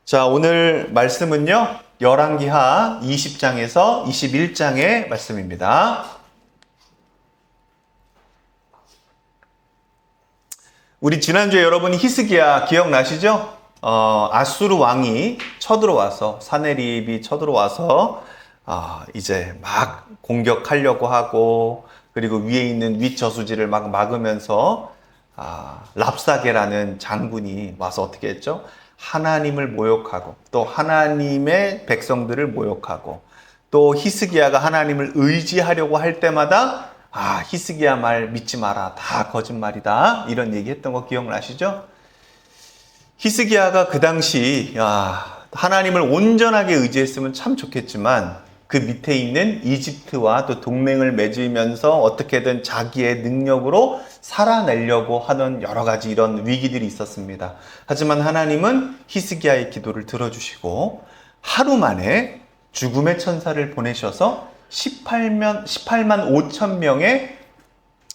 자, 오늘 말씀은요, 열왕기하 20장에서 21장의 말씀입니다. 우리 지난주에 여러분 히스기야 기억나시죠? 아수르 왕이 쳐들어와서, 사네립이 쳐들어와서, 이제 막 공격하려고 하고, 그리고 위에 있는 윗저수지를 막 막으면서, 랍사게라는 장군이 와서 어떻게 했죠? 하나님을 모욕하고 또 하나님의 백성들을 모욕하고 또 히스기야가 하나님을 의지하려고 할 때마다 히스기야 말 믿지 마라, 다 거짓말이다, 이런 얘기했던 거 기억나시죠? 히스기야가 그 당시 하나님을 온전하게 의지했으면 참 좋겠지만 그 밑에 있는 이집트와 또 동맹을 맺으면서 어떻게든 자기의 능력으로 살아내려고 하는 여러 가지 이런 위기들이 있었습니다. 하지만 하나님은 히스기야의 기도를 들어주시고 하루 만에 죽음의 천사를 보내셔서 18만 5천 명의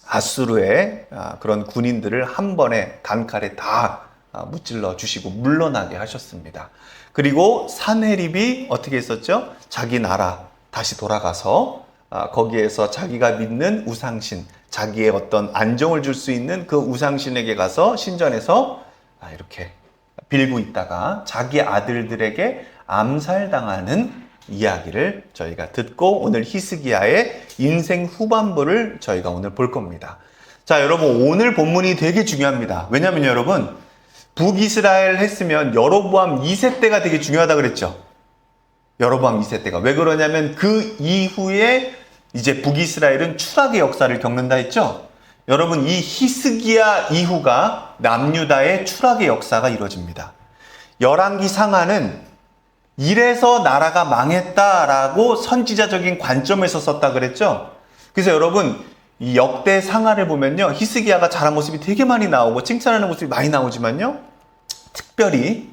아수르의 그런 군인들을 한 번에 단칼에 다 무찔러 주시고 물러나게 하셨습니다. 그리고 사네립이 어떻게 했었죠? 자기 나라 다시 돌아가서 거기에서 자기가 믿는 우상신, 자기의 어떤 안정을 줄 수 있는 그 우상신에게 가서 신전에서 이렇게 빌고 있다가 자기 아들들에게 암살당하는 이야기를 저희가 듣고 오늘 히스기야의 인생 후반부를 저희가 오늘 볼 겁니다. 자, 여러분, 오늘 본문이 되게 중요합니다. 왜냐하면 여러분, 북이스라엘 했으면 여로보암 2세 때가 되게 중요하다 그랬죠. 여로보암 2세 때가. 왜 그러냐면 그 이후에 이제 북이스라엘은 추락의 역사를 겪는다 했죠. 여러분, 이 히스기야 이후가 남유다의 추락의 역사가 이루어집니다. 열왕기 상하는 이래서 나라가 망했다라고 선지자적인 관점에서 썼다 그랬죠. 그래서 여러분, 이 역대 상하를 보면요, 히스기야가 잘한 모습이 되게 많이 나오고 칭찬하는 모습이 많이 나오지만요, 특별히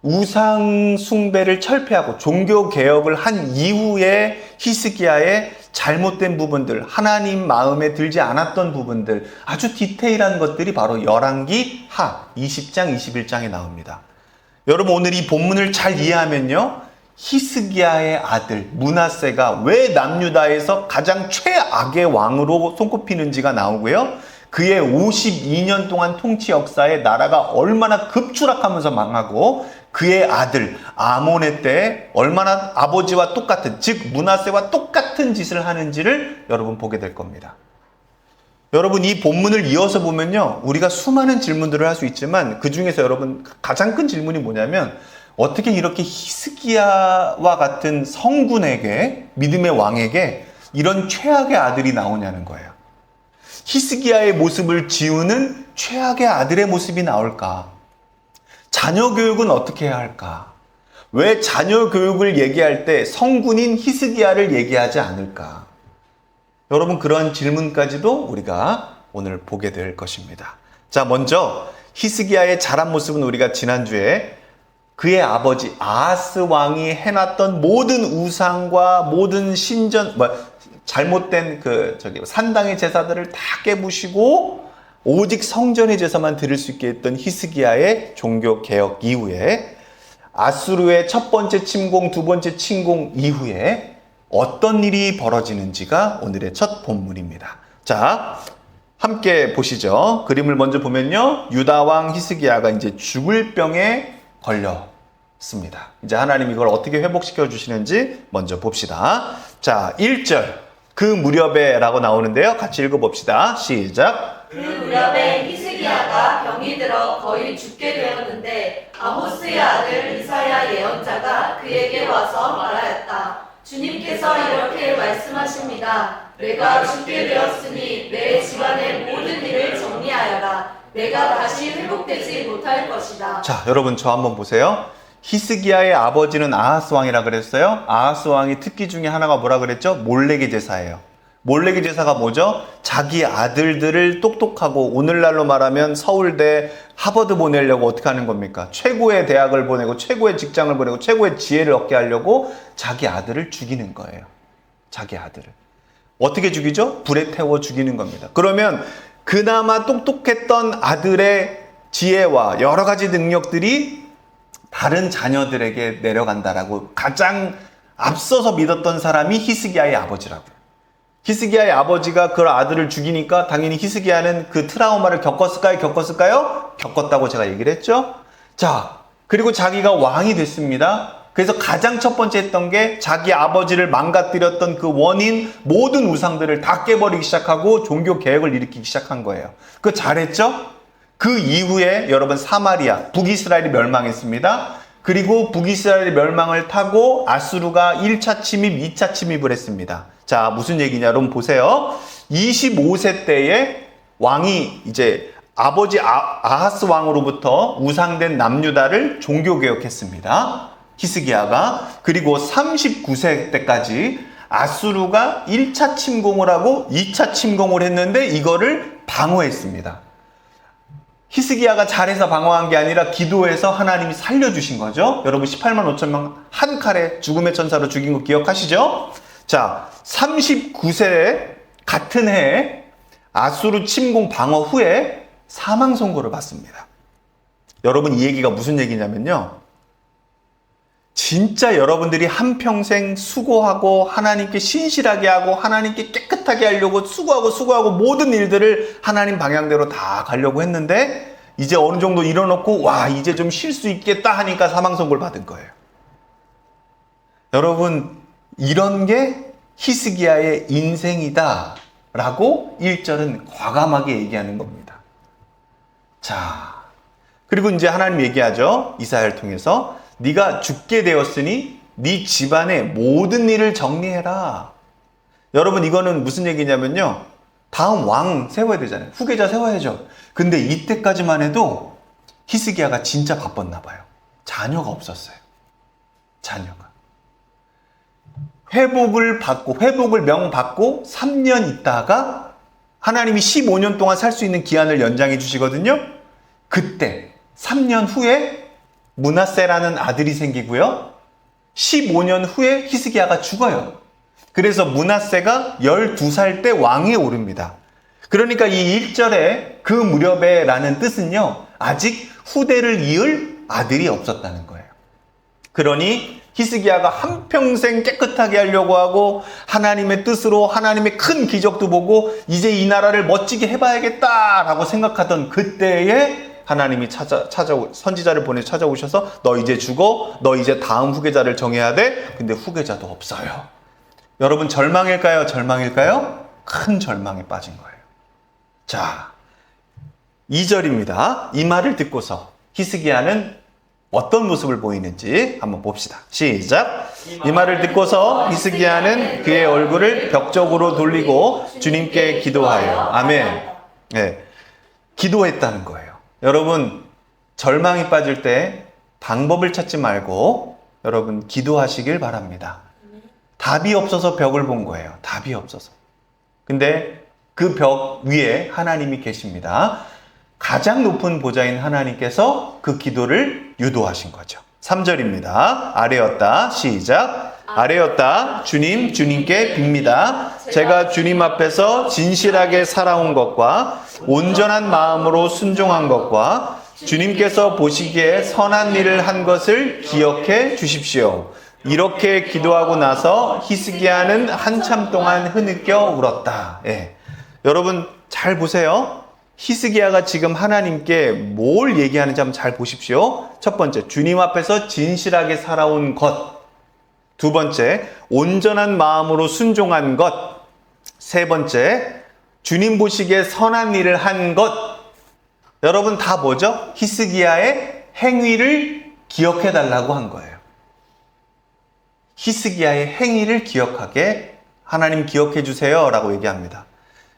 우상 숭배를 철폐하고 종교 개혁을 한 이후에 히스기야의 잘못된 부분들, 하나님 마음에 들지 않았던 부분들, 아주 디테일한 것들이 바로 열왕기 하 20장, 21장에 나옵니다. 여러분, 오늘 이 본문을 잘 이해하면요, 히스기야의 아들 므낫세가 왜 남유다에서 가장 최악의 왕으로 손꼽히는지가 나오고요. 그의 52년 동안 통치 역사에 나라가 얼마나 급추락하면서 망하고 그의 아들 아몬의 때 얼마나 아버지와 똑같은, 즉 므낫세와 똑같은 짓을 하는지를 여러분 보게 될 겁니다. 여러분, 이 본문을 이어서 보면요, 우리가 수많은 질문들을 할 수 있지만 그 중에서 여러분 가장 큰 질문이 뭐냐면, 어떻게 이렇게 히스기야와 같은 성군에게, 믿음의 왕에게 이런 최악의 아들이 나오냐는 거예요. 히스기야의 모습을 지우는 최악의 아들의 모습이 나올까? 자녀 교육은 어떻게 해야 할까? 왜 자녀 교육을 얘기할 때 성군인 히스기야를 얘기하지 않을까? 여러분, 그런 질문까지도 우리가 오늘 보게 될 것입니다. 자, 먼저 히스기야의 자란 모습은 우리가 지난주에 그의 아버지 아하스 왕이 해놨던 모든 우상과 모든 신전, 잘못된 산당의 제사들을 다 깨부시고 오직 성전의 제사만 드릴 수 있게 했던 히스기야의 종교 개혁 이후에 아수르의 첫 번째 침공, 두 번째 침공 이후에 어떤 일이 벌어지는지가 오늘의 첫 본문입니다. 자, 함께 보시죠. 그림을 먼저 보면요, 유다 왕 히스기야가 이제 죽을 병에 걸렸습니다. 이제 하나님 이걸 어떻게 회복시켜 주시는지 먼저 봅시다. 자, 1절. 그 무렵에 라고 나오는데요. 같이 읽어봅시다. 시작. 그 무렵에 히스기야가 병이 들어 거의 죽게 되었는데 아모스의 아들 이사야 예언자가 그에게 와서 말하였다. 주님께서 이렇게 말씀하십니다. 내가 죽게 되었으니 내 집안의 모든 일을 정리하여라. 내가 다시 회복되지 못할 것이다. 자, 여러분, 저 한번 보세요. 히스기야의 아버지는 아하스 왕이라 그랬어요. 아하스 왕의 특기 중에 하나가 뭐라 그랬죠? 몰레기 제사예요. 몰레기 제사가 뭐죠? 자기 아들들을 똑똑하고, 오늘날로 말하면 서울대, 하버드 보내려고 어떻게 하는 겁니까? 최고의 대학을 보내고 최고의 직장을 보내고 최고의 지혜를 얻게 하려고 자기 아들을 죽이는 거예요. 자기 아들을. 어떻게 죽이죠? 불에 태워 죽이는 겁니다. 그러면 그나마 똑똑했던 아들의 지혜와 여러 가지 능력들이 다른 자녀들에게 내려간다라고 가장 앞서서 믿었던 사람이 히스기야의 아버지라고요. 히스기야의 아버지가 그 아들을 죽이니까 당연히 히스기야는 그 트라우마를 겪었을까요? 겪었다고 제가 얘기를 했죠. 자, 그리고 자기가 왕이 됐습니다. 그래서 가장 첫 번째 했던 게 자기 아버지를 망가뜨렸던 그 원인, 모든 우상들을 다 깨버리기 시작하고 종교 개혁을 일으키기 시작한 거예요. 그거 잘했죠? 그 이후에 여러분 사마리아, 북이스라엘이 멸망했습니다. 그리고 북이스라엘의 멸망을 타고 아수르가 1차 침입, 2차 침입을 했습니다. 자, 무슨 얘기냐? 여러분 보세요. 25세 때에 왕이 이제 아버지 아하스 왕으로부터 우상된 남유다를 종교개혁했습니다. 히스기야가. 그리고 39세 때까지 아수르가 1차 침공을 하고 2차 침공을 했는데 이거를 방어했습니다. 히스기야가 잘해서 방어한 게 아니라 기도해서 하나님이 살려주신 거죠. 여러분 18만 5천 명 한 칼에 죽음의 천사로 죽인 거 기억하시죠? 자, 39세 같은 해에 아수르 침공 방어 후에 사망 선고를 받습니다. 여러분 이 얘기가 무슨 얘기냐면요. 진짜 여러분들이 한평생 수고하고 하나님께 신실하게 하고 하나님께 깨끗하게 하려고 수고하고 모든 일들을 하나님 방향대로 다 가려고 했는데 이제 어느 정도 이뤄놓고 와 이제 좀 쉴 수 있겠다 하니까 사망 선고를 받은 거예요. 여러분 이런 게 히스기야의 인생이다 라고 1절은 과감하게 얘기하는 겁니다. 자, 그리고 이제 하나님 얘기하죠. 이사야를 통해서 네가 죽게 되었으니 네 집안의 모든 일을 정리해라. 여러분 이거는 무슨 얘기냐면요. 다음 왕 세워야 되잖아요. 후계자 세워야죠. 근데 이때까지만 해도 히스기야가 진짜 바빴나 봐요. 자녀가 없었어요. 자녀가. 회복을 명받고 3년 있다가 하나님이 15년 동안 살 수 있는 기한을 연장해 주시거든요. 그때 3년 후에 므낫세라는 아들이 생기고요. 15년 후에 히스기야가 죽어요. 그래서 므낫세가 12살 때 왕위에 오릅니다. 그러니까 이 1절에 그 무렵에 라는 뜻은요. 아직 후대를 이을 아들이 없었다는 거예요. 그러니 히스기야가 한평생 깨끗하게 하려고 하고 하나님의 뜻으로 하나님의 큰 기적도 보고 이제 이 나라를 멋지게 해봐야겠다라고 생각하던 그때에 하나님이 선지자를 보내 찾아오셔서 너 이제 죽어. 너 이제 다음 후계자를 정해야 돼. 근데 후계자도 없어요. 여러분 절망일까요? 절망일까요? 큰 절망에 빠진 거예요. 자, 2절입니다. 이 말을 듣고서 히스기야는 어떤 모습을 보이는지 한번 봅시다. 시작. 이 말을 듣고서 히스기야는 그의 얼굴을 벽 쪽으로 돌리고 주님께 기도하여 아멘. 네, 기도했다는 거예요. 여러분 절망이 빠질 때 방법을 찾지 말고 여러분 기도하시길 바랍니다. 답이 없어서 벽을 본 거예요. 답이 없어서. 근데 그 벽 위에 하나님이 계십니다. 가장 높은 보좌인 하나님께서 그 기도를 유도하신 거죠. 3절입니다. 아뢰었다. 시작. 아뢰었다. 주님께 빕니다. 제가 주님 앞에서 진실하게 살아온 것과 온전한 마음으로 순종한 것과 주님께서 보시기에 선한 일을 한 것을 기억해 주십시오. 이렇게 기도하고 나서 히스기야는 한참 동안 흐느껴 울었다. 예. 여러분 잘 보세요. 히스기야가 지금 하나님께 뭘 얘기하는지 한번 잘 보십시오. 첫 번째, 주님 앞에서 진실하게 살아온 것. 두 번째, 온전한 마음으로 순종한 것. 세 번째, 주님 보시기에 선한 일을 한 것. 여러분 다 뭐죠? 히스기야의 행위를 기억해 달라고 한 거예요. 히스기야의 행위를 기억하게 하나님 기억해 주세요 라고 얘기합니다.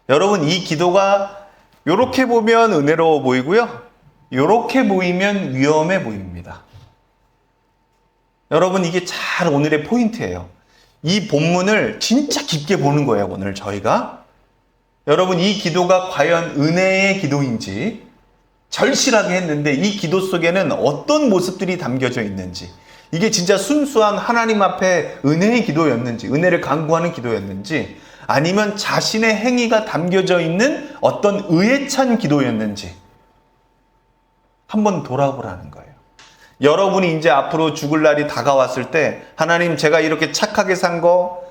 여러분 이 기도가 이렇게 보면 은혜로워 보이고요. 이렇게 보이면 위험해 보입니다. 여러분 이게 잘 오늘의 포인트예요. 이 본문을 진짜 깊게 보는 거예요. 오늘 저희가. 여러분 이 기도가 과연 은혜의 기도인지 절실하게 했는데 이 기도 속에는 어떤 모습들이 담겨져 있는지 이게 진짜 순수한 하나님 앞에 은혜의 기도였는지 은혜를 간구하는 기도였는지 아니면 자신의 행위가 담겨져 있는 어떤 의에 찬 기도였는지 한번 돌아보라는 거예요. 여러분이 이제 앞으로 죽을 날이 다가왔을 때 하나님 제가 이렇게 착하게 산 거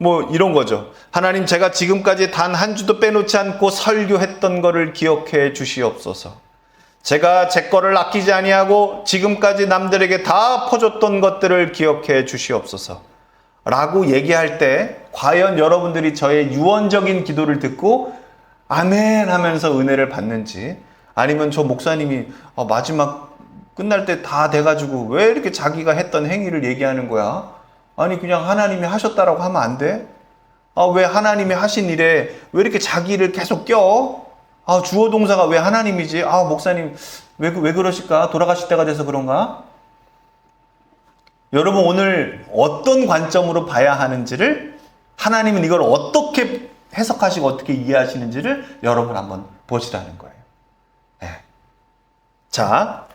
뭐 이런 거죠. 하나님 제가 지금까지 단 한 주도 빼놓지 않고 설교했던 거를 기억해 주시옵소서. 제가 제 거를 아끼지 아니하고 지금까지 남들에게 다 퍼줬던 것들을 기억해 주시옵소서. 라고 얘기할 때 과연 여러분들이 저의 유언적인 기도를 듣고 아멘 하면서 은혜를 받는지, 아니면 저 목사님이 마지막 끝날 때 다 돼가지고 왜 이렇게 자기가 했던 행위를 얘기하는 거야? 아니 그냥 하나님이 하셨다라고 하면 안 돼? 왜 하나님이 하신 일에 왜 이렇게 자기를 계속 껴? 주어 동사가 왜 하나님이지? 목사님 왜 그러실까? 돌아가실 때가 돼서 그런가? 여러분 오늘 어떤 관점으로 봐야 하는지를, 하나님은 이걸 어떻게 해석하시고 어떻게 이해하시는지를 여러분 한번 보시라는 거예요. 네. 자,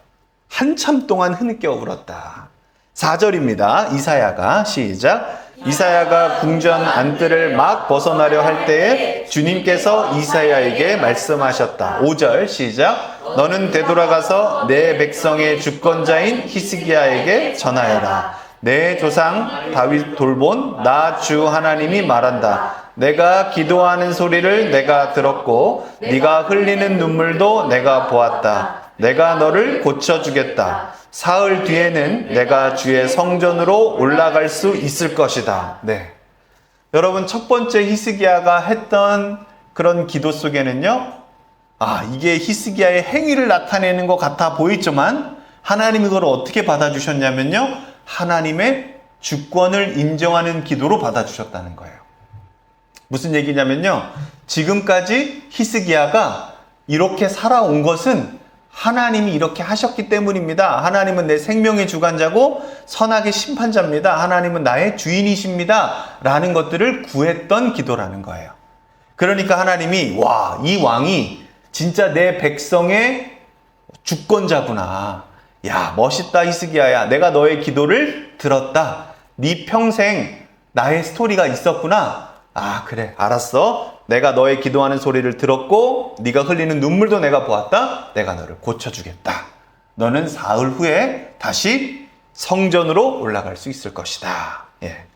한참 동안 흐느껴 울었다. 4절입니다. 이사야가 시작. 이사야가 궁전 안뜰을 막 벗어나려 할 때에 주님께서 이사야에게 말씀하셨다. 5절 시작. 너는 되돌아가서 내 백성의 주권자인 히스기야에게 전하여라. 내 조상 다윗 돌본 나 주 하나님이 말한다. 내가 기도하는 소리를 내가 들었고 네가 흘리는 눈물도 내가 보았다. 내가 너를 고쳐주겠다. 사흘 뒤에는 내가 주의 성전으로 올라갈 수 있을 것이다. 네. 여러분 첫 번째 히스기야가 했던 그런 기도 속에는요, 이게 히스기야의 행위를 나타내는 것 같아 보이지만 하나님이 그걸 어떻게 받아주셨냐면요, 하나님의 주권을 인정하는 기도로 받아주셨다는 거예요. 무슨 얘기냐면요, 지금까지 히스기야가 이렇게 살아온 것은 하나님이 이렇게 하셨기 때문입니다. 하나님은 내 생명의 주관자고 선악의 심판자입니다. 하나님은 나의 주인이십니다. 라는 것들을 구했던 기도라는 거예요. 그러니까 하나님이 이 왕이 진짜 내 백성의 주권자구나. 야, 멋있다 히스기야야. 내가 너의 기도를 들었다. 네 평생 나의 스토리가 있었구나. 그래, 알았어. 내가 너의 기도하는 소리를 들었고 네가 흘리는 눈물도 내가 보았다. 내가 너를 고쳐주겠다. 너는 사흘 후에 다시 성전으로 올라갈 수 있을 것이다. 예.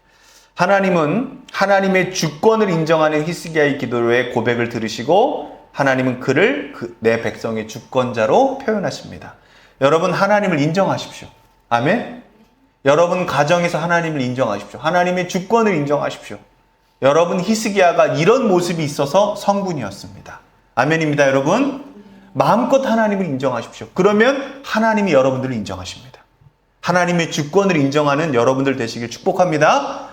하나님은 하나님의 주권을 인정하는 히스기야의 기도의 고백을 들으시고 하나님은 그를 내 백성의 주권자로 표현하십니다. 여러분 하나님을 인정하십시오. 아멘. 여러분 가정에서 하나님을 인정하십시오. 하나님의 주권을 인정하십시오. 여러분 히스기야가 이런 모습이 있어서 성군이었습니다. 아멘입니다. 여러분 마음껏 하나님을 인정하십시오. 그러면 하나님이 여러분들을 인정하십니다. 하나님의 주권을 인정하는 여러분들 되시길 축복합니다.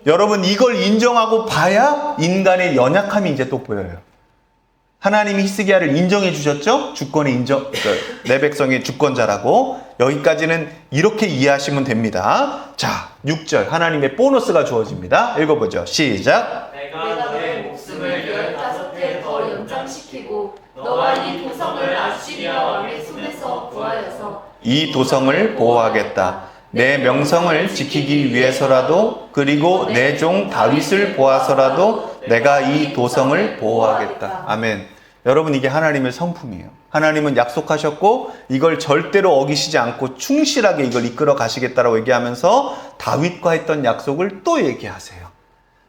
여러분 이걸 인정하고 봐야 인간의 연약함이 이제 또 보여요. 하나님이 히스기야를 인정해 주셨죠? 주권의 내 백성의 주권자라고. 여기까지는 이렇게 이해하시면 됩니다. 자, 6절 하나님의 보너스가 주어집니다. 읽어보죠. 시작. 내가 너의 목숨을 15해 더 연장시키고 너와 이 도성을 아시리아 왕의 손에서 구하여서 이 도성을 보호하겠다. 내 명성을 지키기 위해서라도 그리고 내 종 다윗을 보아서라도 내가 이 도성을 보호하겠다. 아멘. 여러분 이게 하나님의 성품이에요. 하나님은 약속하셨고 이걸 절대로 어기시지 않고 충실하게 이걸 이끌어 가시겠다라고 얘기하면서 다윗과 했던 약속을 또 얘기하세요.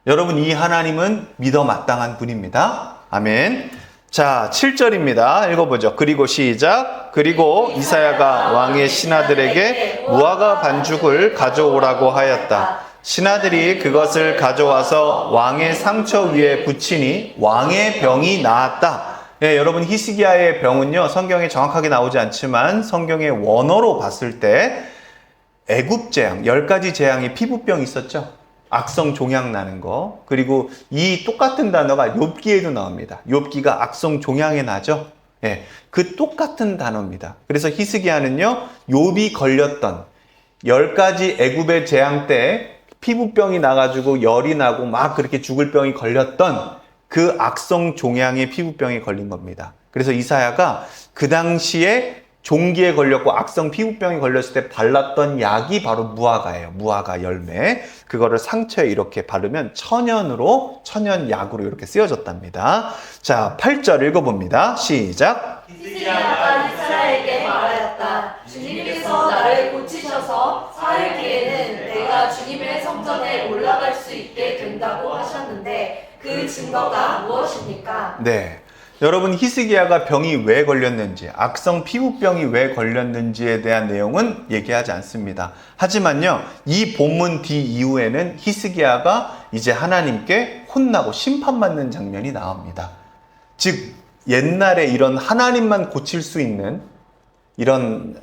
여러분 이 하나님은 믿어 마땅한 분입니다. 아멘. 자, 7절입니다. 읽어보죠. 그리고 시작. 그리고 이사야가 왕의 신하들에게 무화과 반죽을 가져오라고 하였다. 신하들이 그것을 가져와서 왕의 상처 위에 붙이니 왕의 병이 나았다. 네, 여러분 히스기야의 병은요 성경에 정확하게 나오지 않지만 성경의 원어로 봤을 때 애굽 재앙, 10가지 재앙의 피부병이 있었죠. 악성 종양 나는 거. 그리고 이 똑같은 단어가 욥기에도 나옵니다. 욥기가 악성 종양에 나죠. 예, 그 똑같은 단어입니다. 그래서 히스기야는요 욥이 걸렸던 10가지 애굽의 재앙 때 피부병이 나가지고 열이 나고 막 그렇게 죽을 병이 걸렸던 그 악성 종양의 피부병에 걸린 겁니다. 그래서 이사야가 그 당시에 종기에 걸렸고 악성 피부병이 걸렸을 때 발랐던 약이 바로 무화과예요. 무화과 열매. 그거를 상처에 이렇게 바르면 천연약으로 이렇게 쓰여졌답니다. 자, 8절 읽어봅니다. 시작. 히스기야가 이사야에게 말하였다. 주님께서 나를 고치셔서 사흘 뒤에는 내가 주님의 성전에 올라갈 수 있게 된다고 하셨는데 그 증거가 무엇입니까? 네. 여러분, 히스기야가 병이 왜 걸렸는지, 악성 피부병이 왜 걸렸는지에 대한 내용은 얘기하지 않습니다. 하지만요, 이 본문 뒤 이후에는 히스기야가 이제 하나님께 혼나고 심판받는 장면이 나옵니다. 즉, 옛날에 이런 하나님만 고칠 수 있는 이런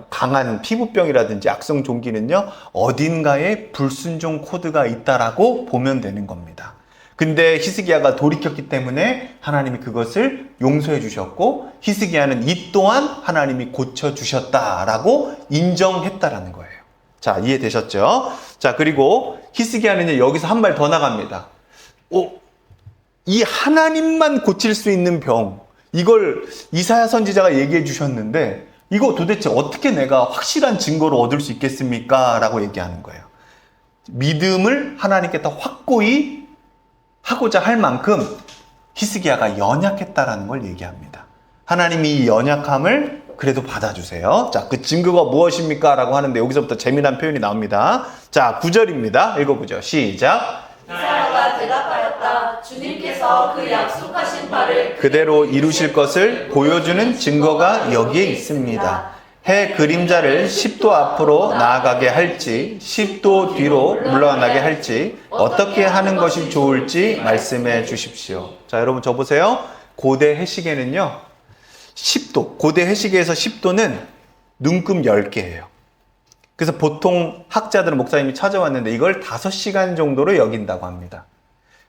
강한 피부병이라든지 악성 종기는요, 어딘가에 불순종 코드가 있다라고 보면 되는 겁니다. 근데 히스기야가 돌이켰기 때문에 하나님이 그것을 용서해 주셨고, 히스기야는 이 또한 하나님이 고쳐주셨다라고 인정했다라는 거예요. 자, 이해되셨죠? 자, 그리고 히스기야는 여기서 한 발 더 나갑니다. 이 하나님만 고칠 수 있는 병, 이걸 이사야 선지자가 얘기해 주셨는데, 이거 도대체 어떻게 내가 확실한 증거를 얻을 수 있겠습니까? 라고 얘기하는 거예요. 믿음을 하나님께 더 확고히 하고자 할 만큼 히스기야가 연약했다라는 걸 얘기합니다. 하나님이 이 연약함을 그래도 받아주세요. 자, 그 증거가 무엇입니까? 라고 하는데 여기서부터 재미난 표현이 나옵니다. 자, 9절입니다. 읽어보죠. 시작. 이사야가 대답하였다. 주님께서 그 약속하신 바를 그대로 이루실 것을 보여주는 증거가 여기에 있습니다. 해 그림자를 10도 앞으로 나아가게 할지 10도 뒤로 물러나게 할지 어떻게 하는 것이 좋을지 말씀해 주십시오. 자, 여러분 저 보세요. 고대 해시계는요 10도, 고대 해시계에서 10도는 눈금 10개예요. 그래서 보통 학자들은, 목사님이 찾아왔는데 이걸 5시간 정도로 여긴다고 합니다.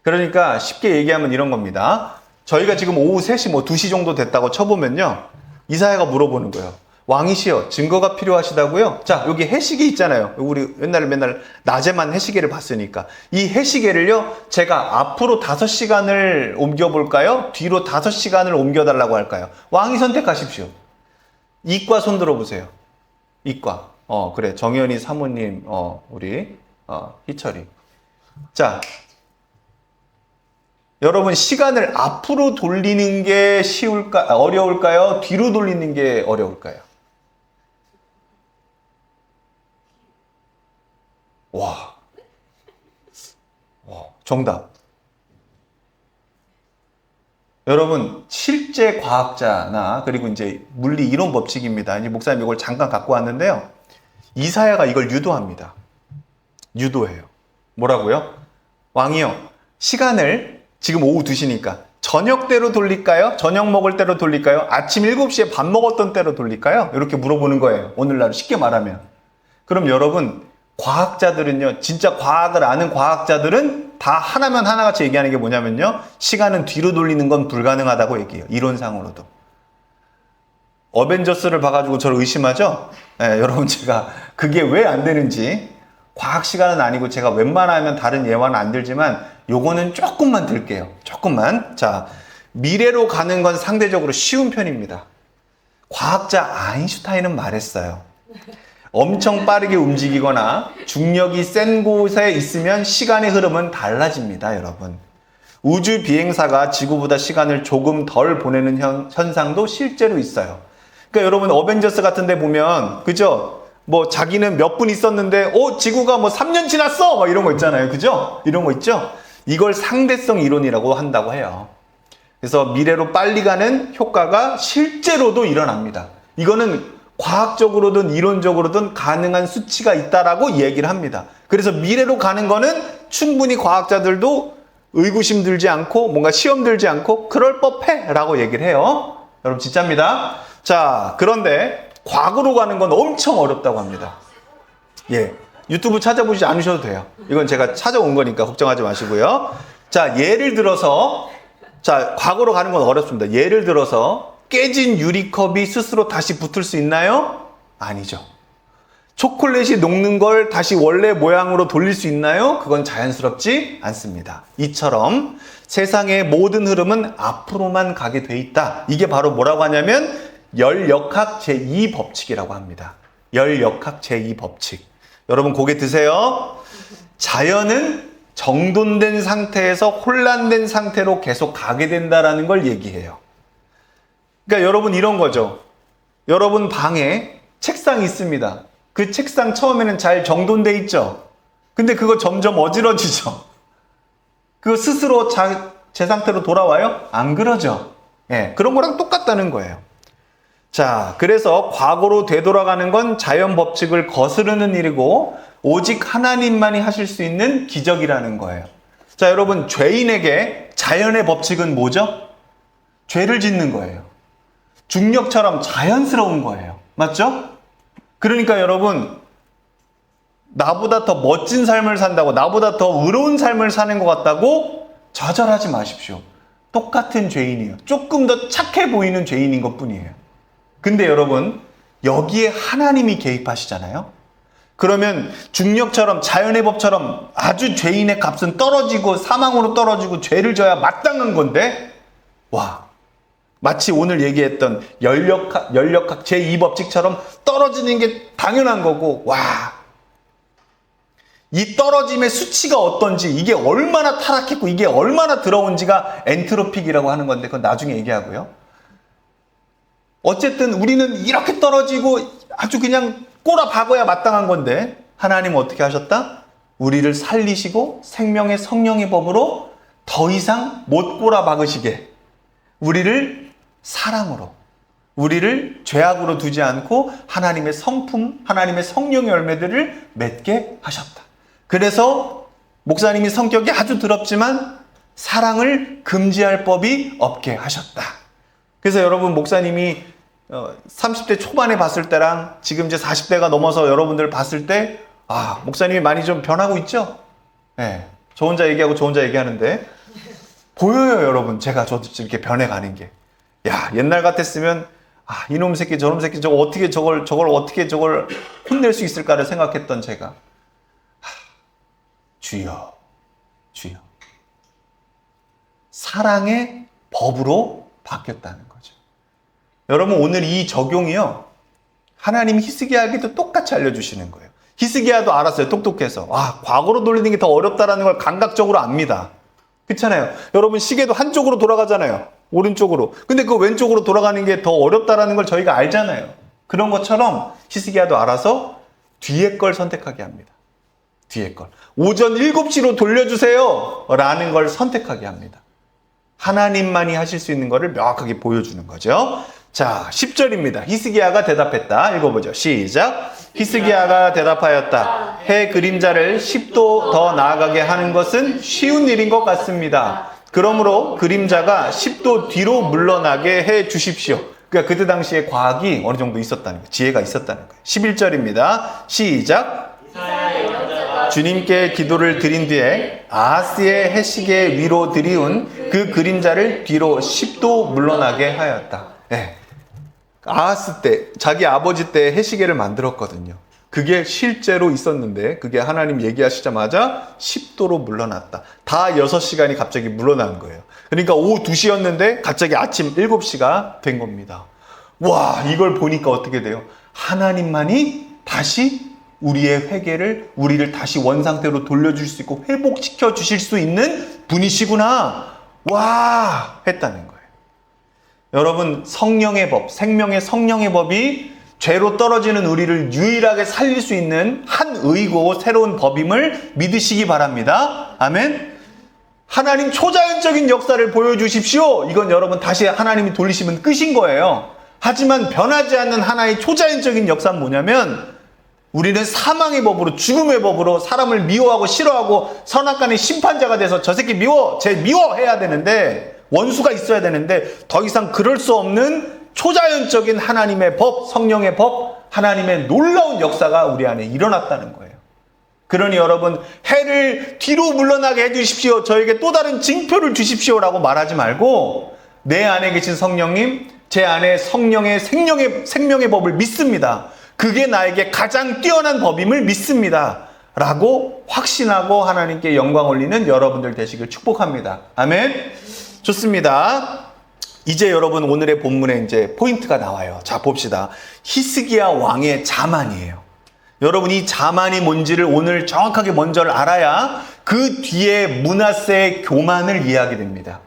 그러니까 쉽게 얘기하면 이런 겁니다. 저희가 지금 오후 3시, 2시 정도 됐다고 쳐보면요, 이사야가 물어보는 거예요. 왕이시여, 증거가 필요하시다고요? 자, 여기 해시계 있잖아요. 우리 옛날에 맨날 낮에만 해시계를 봤으니까. 이 해시계를요, 제가 앞으로 5시간을 옮겨볼까요? 뒤로 5시간을 옮겨달라고 할까요? 왕이 선택하십시오. 이과 손 들어보세요. 이과. 그래. 정연이 사모님, 우리, 희철이. 자, 여러분, 시간을 앞으로 돌리는 게 어려울까요? 뒤로 돌리는 게 어려울까요? 와, 정답. 여러분, 실제 과학자나, 그리고 이제 물리 이론 법칙입니다. 이제 목사님 이걸 잠깐 갖고 왔는데요. 이사야가 이걸 유도합니다. 유도해요. 뭐라고요? 왕이요, 시간을 지금 오후 2시니까 저녁 때로 돌릴까요? 저녁 먹을 때로 돌릴까요? 아침 7시에 밥 먹었던 때로 돌릴까요? 이렇게 물어보는 거예요. 오늘날 쉽게 말하면. 그럼 여러분, 과학자들은요, 진짜 과학을 아는 과학자들은 다 하나면 하나같이 얘기하는 게 뭐냐면요, 시간은 뒤로 돌리는 건 불가능하다고 얘기해요. 이론상으로도. 어벤져스를 봐가지고 저를 의심하죠? 네, 여러분, 제가 그게 왜 안 되는지, 과학 시간은 아니고 제가 웬만하면 다른 예화는 안 들지만 요거는 조금만 들게요. 조금만. 자, 미래로 가는 건 상대적으로 쉬운 편입니다. 과학자 아인슈타인은 말했어요. 엄청 빠르게 움직이거나 중력이 센 곳에 있으면 시간의 흐름은 달라집니다, 여러분. 우주 비행사가 지구보다 시간을 조금 덜 보내는 현상도 실제로 있어요. 그러니까 여러분, 어벤져스 같은 데 보면, 그죠? 뭐 자기는 몇 분 있었는데 지구가 3년 지났어! 막 이런 거 있잖아요. 그죠? 이런 거 있죠? 이걸 상대성 이론이라고 한다고 해요. 그래서 미래로 빨리 가는 효과가 실제로도 일어납니다. 이거는 과학적으로든 이론적으로든 가능한 수치가 있다라고 얘기를 합니다. 그래서 미래로 가는 거는 충분히 과학자들도 의구심 들지 않고 뭔가 시험 들지 않고 그럴 법해 라고 얘기를 해요. 여러분, 진짜입니다. 자, 그런데 과거로 가는 건 엄청 어렵다고 합니다. 예, 유튜브 찾아보지 않으셔도 돼요. 이건 제가 찾아온 거니까 걱정하지 마시고요. 자, 예를 들어서, 자, 과거로 가는 건 어렵습니다. 예를 들어서 깨진 유리컵이 스스로 다시 붙을 수 있나요? 아니죠. 초콜릿이 녹는 걸 다시 원래 모양으로 돌릴 수 있나요? 그건 자연스럽지 않습니다. 이처럼 세상의 모든 흐름은 앞으로만 가게 돼 있다. 이게 바로 뭐라고 하냐면 열역학 제2법칙이라고 합니다. 열역학 제2법칙. 여러분, 고개 드세요. 자연은 정돈된 상태에서 혼란된 상태로 계속 가게 된다라는 걸 얘기해요. 그러니까 여러분, 이런 거죠. 여러분 방에 책상이 있습니다. 그 책상 처음에는 잘 정돈돼 있죠. 근데 그거 점점 어지러지죠. 그거 스스로 제 상태로 돌아와요? 안 그러죠. 예, 그런 거랑 똑같다는 거예요. 자, 그래서 과거로 되돌아가는 건 자연 법칙을 거스르는 일이고 오직 하나님만이 하실 수 있는 기적이라는 거예요. 자, 여러분, 죄인에게 자연의 법칙은 뭐죠? 죄를 짓는 거예요. 중력처럼 자연스러운 거예요. 맞죠? 그러니까 여러분, 나보다 더 멋진 삶을 산다고, 나보다 더 의로운 삶을 사는 것 같다고 좌절하지 마십시오. 똑같은 죄인이에요. 조금 더 착해 보이는 죄인인 것 뿐이에요. 근데 여러분, 여기에 하나님이 개입하시잖아요. 그러면 중력처럼 자연의 법처럼 아주 죄인의 값은 떨어지고 사망으로 떨어지고 죄를 져야 마땅한 건데, 와, 마치 오늘 얘기했던 연력학 제2법칙처럼 떨어지는 게 당연한 거고, 와, 이 떨어짐의 수치가 어떤지, 이게 얼마나 타락했고 이게 얼마나 더러운지가 엔트로픽이라고 하는 건데 그건 나중에 얘기하고요. 어쨌든 우리는 이렇게 떨어지고 아주 그냥 꼬라박아야 마땅한 건데 하나님은 어떻게 하셨다? 우리를 살리시고 생명의 성령의 법으로 더 이상 못 꼬라박으시게 우리를 사랑으로, 우리를 죄악으로 두지 않고 하나님의 성품, 하나님의 성령의 열매들을 맺게 하셨다. 그래서 목사님이 성격이 아주 더럽지만 사랑을 금지할 법이 없게 하셨다. 그래서 여러분, 목사님이 30대 초반에 봤을 때랑 지금 이제 40대가 넘어서 여러분들 봤을 때, 아, 목사님이 많이 좀 변하고 있죠? 네. 저 혼자 얘기하고 저 혼자 얘기하는데 보여요, 여러분. 저도 이렇게 변해가는 게. 야, 옛날 같았으면 아, 이놈 새끼 저놈 새끼 저걸 어떻게 혼낼 수 있을까를 생각했던 제가, 주여, 주여, 사랑의 법으로 바뀌었다는 거죠. 여러분, 오늘 이 적용이요, 하나님 히스기야에게도 똑같이 알려주시는 거예요. 히스기야도 알았어요. 똑똑해서. 아, 과거로 돌리는 게 더 어렵다라는 걸 감각적으로 압니다. 그렇잖아요. 여러분, 시계도 한쪽으로 돌아가잖아요. 오른쪽으로. 근데 그 왼쪽으로 돌아가는 게 더 어렵다라는 걸 저희가 알잖아요. 그런 것처럼 히스기야도 알아서 뒤에 걸 선택하게 합니다. 뒤에 걸. 오전 7시로 돌려주세요 라는 걸 선택하게 합니다. 하나님만이 하실 수 있는 것을 명확하게 보여주는 거죠. 자, 10절입니다. 히스기야가 대답했다. 읽어보죠. 시작. 히스기야가 대답하였다. 해 그림자를 10도 더 나아가게 하는 것은 쉬운 일인 것 같습니다. 그러므로 그림자가 10도 뒤로 물러나게 해 주십시오. 그러니까 그때 당시에 과학이 어느 정도 있었다는 거예요. 지혜가 있었다는 거예요. 11절입니다. 시작. 주님께 기도를 드린 뒤에 아하스의 해시계 위로 들이운 그 그림자를 뒤로 10도 물러나게 하였다. 네. 아하스 때, 자기 아버지 때 해시계를 만들었거든요. 그게 실제로 있었는데 그게 하나님 얘기하시자마자 10도로 물러났다. 다 6시간이 갑자기 물러난 거예요. 그러니까 오후 2시였는데 갑자기 아침 7시가 된 겁니다. 와, 이걸 보니까 어떻게 돼요? 하나님만이 다시 우리의 회개를, 우리를 다시 원상태로 돌려줄 수 있고 회복시켜 주실 수 있는 분이시구나. 와, 했다는 거예요. 여러분, 성령의 법, 생명의 성령의 법이 죄로 떨어지는 우리를 유일하게 살릴 수 있는 한 의고 새로운 법임을 믿으시기 바랍니다. 아멘. 하나님 초자연적인 역사를 보여주십시오. 이건 여러분 다시 하나님이 돌리시면 끝인 거예요. 하지만 변하지 않는 하나의 초자연적인 역사는 뭐냐면, 우리는 사망의 법으로, 죽음의 법으로 사람을 미워하고 싫어하고 선악간의 심판자가 돼서 저 새끼 미워, 쟤 미워 해야 되는데, 원수가 있어야 되는데 더 이상 그럴 수 없는 초자연적인 하나님의 법, 성령의 법, 하나님의 놀라운 역사가 우리 안에 일어났다는 거예요. 그러니 여러분, 해를 뒤로 물러나게 해주십시오, 저에게 또 다른 징표를 주십시오라고 말하지 말고, 내 안에 계신 성령님, 제 안에 성령의 생명의 법을 믿습니다. 그게 나에게 가장 뛰어난 법임을 믿습니다 라고 확신하고 하나님께 영광 올리는 여러분들 되시길 축복합니다. 아멘. 좋습니다. 이제 여러분, 오늘의 본문에 이제 포인트가 나와요. 자, 봅시다. 히스기야 왕의 자만이에요. 여러분, 이 자만이 뭔지를 오늘 정확하게 먼저 알아야 그 뒤에 므낫세의 교만을 이해하게 됩니다.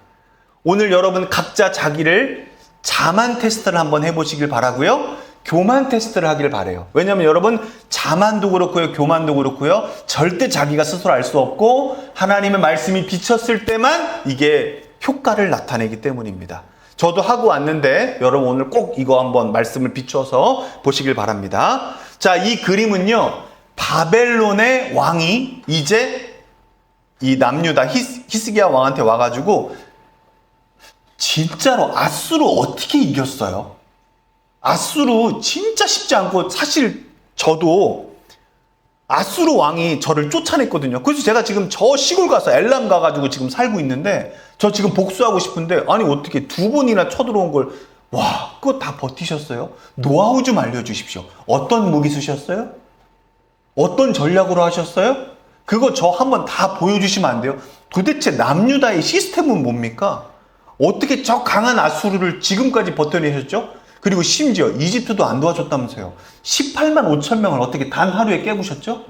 오늘 여러분 각자 자기를 자만 테스트를 한번 해보시길 바라고요. 교만 테스트를 하길 바래요. 왜냐하면 여러분 자만도 그렇고요, 교만도 그렇고요, 절대 자기가 스스로 알 수 없고 하나님의 말씀이 비쳤을 때만 이게 효과를 나타내기 때문입니다. 저도 하고 왔는데 여러분 오늘 꼭 이거 한번 말씀을 비춰서 보시길 바랍니다. 자, 이 그림은요, 바벨론의 왕이 이제 이 남유다 히스기야 왕한테 와가지고 진짜로 아수르 어떻게 이겼어요? 아수르 진짜 쉽지 않고, 사실 저도 아수르 왕이 저를 쫓아냈거든요. 그래서 제가 지금 저 시골 가서 엘람 가가지고 지금 살고 있는데, 저 지금 복수하고 싶은데 아니 어떻게 두 번이나 쳐들어온 걸, 와, 그거 다 버티셨어요? 노하우 좀 알려주십시오. 어떤 무기 쓰셨어요? 어떤 전략으로 하셨어요? 그거 저 한번 다 보여주시면 안 돼요? 도대체 남유다의 시스템은 뭡니까? 어떻게 저 강한 아수르를 지금까지 버텨내셨죠? 그리고 심지어 이집트도 안 도와줬다면서요. 18만 5천 명을 어떻게 단 하루에 깨부셨죠?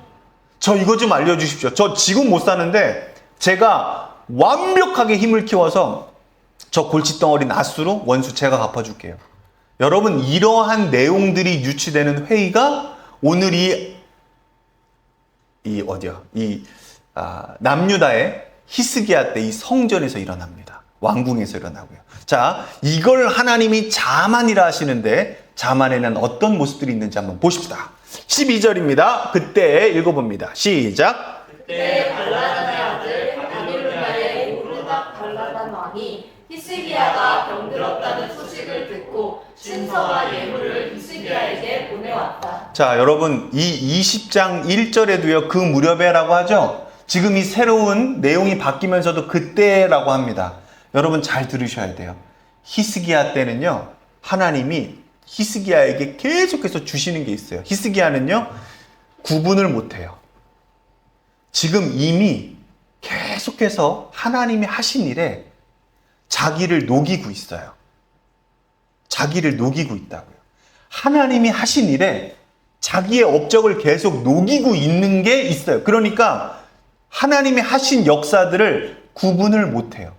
저 이거 좀 알려주십시오. 저 지금 못 사는데 제가 완벽하게 힘을 키워서 저 골칫덩어리는 아수르 원수 제가 갚아줄게요. 여러분, 이러한 내용들이 유치되는 회의가 오늘 남유다의 히스기야 때 이 성전에서 일어납니다. 왕궁에서 일어나고요. 자, 이걸 하나님이 자만이라 하시는데 자만에는 어떤 모습들이 있는지 한번 보십시다. 12절입니다. 그때 읽어봅니다. 시작. 그때 발라단의 아들 바빌로나의 무르닥 발라단 왕이 히스기야가 병들었다는 소식을 듣고 신서와 예물을 히스기야에게 보내왔다. 자, 여러분, 이 20장 1절에도요, 그 무렵에라고 하죠. 지금 이 새로운 내용이 바뀌면서도 그때라고 합니다. 여러분 잘 들으셔야 돼요. 히스기야 때는요, 하나님이 히스기야에게 계속해서 주시는 게 있어요. 히스기야는요, 구분을 못해요. 지금 이미 계속해서 하나님이 하신 일에 자기를 녹이고 있어요. 자기를 녹이고 있다고요. 하나님이 하신 일에 자기의 업적을 계속 녹이고 있는 게 있어요. 그러니까 하나님이 하신 역사들을 구분을 못해요.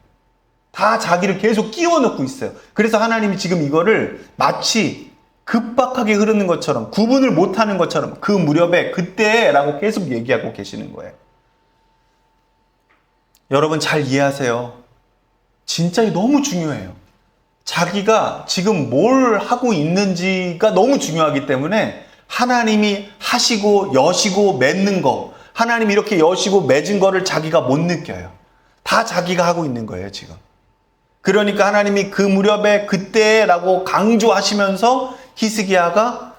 다 자기를 계속 끼워 넣고 있어요. 그래서 하나님이 지금 이거를 마치 급박하게 흐르는 것처럼, 구분을 못하는 것처럼 그 무렵에 그때라고 계속 얘기하고 계시는 거예요. 여러분 잘 이해하세요. 진짜 너무 중요해요. 자기가 지금 뭘 하고 있는지가 너무 중요하기 때문에 하나님이 하시고 여시고 맺는 거, 하나님이 이렇게 여시고 맺은 거를 자기가 못 느껴요. 다 자기가 하고 있는 거예요, 지금. 그러니까 하나님이 그 무렵에 그때라고 강조하시면서 히스기야가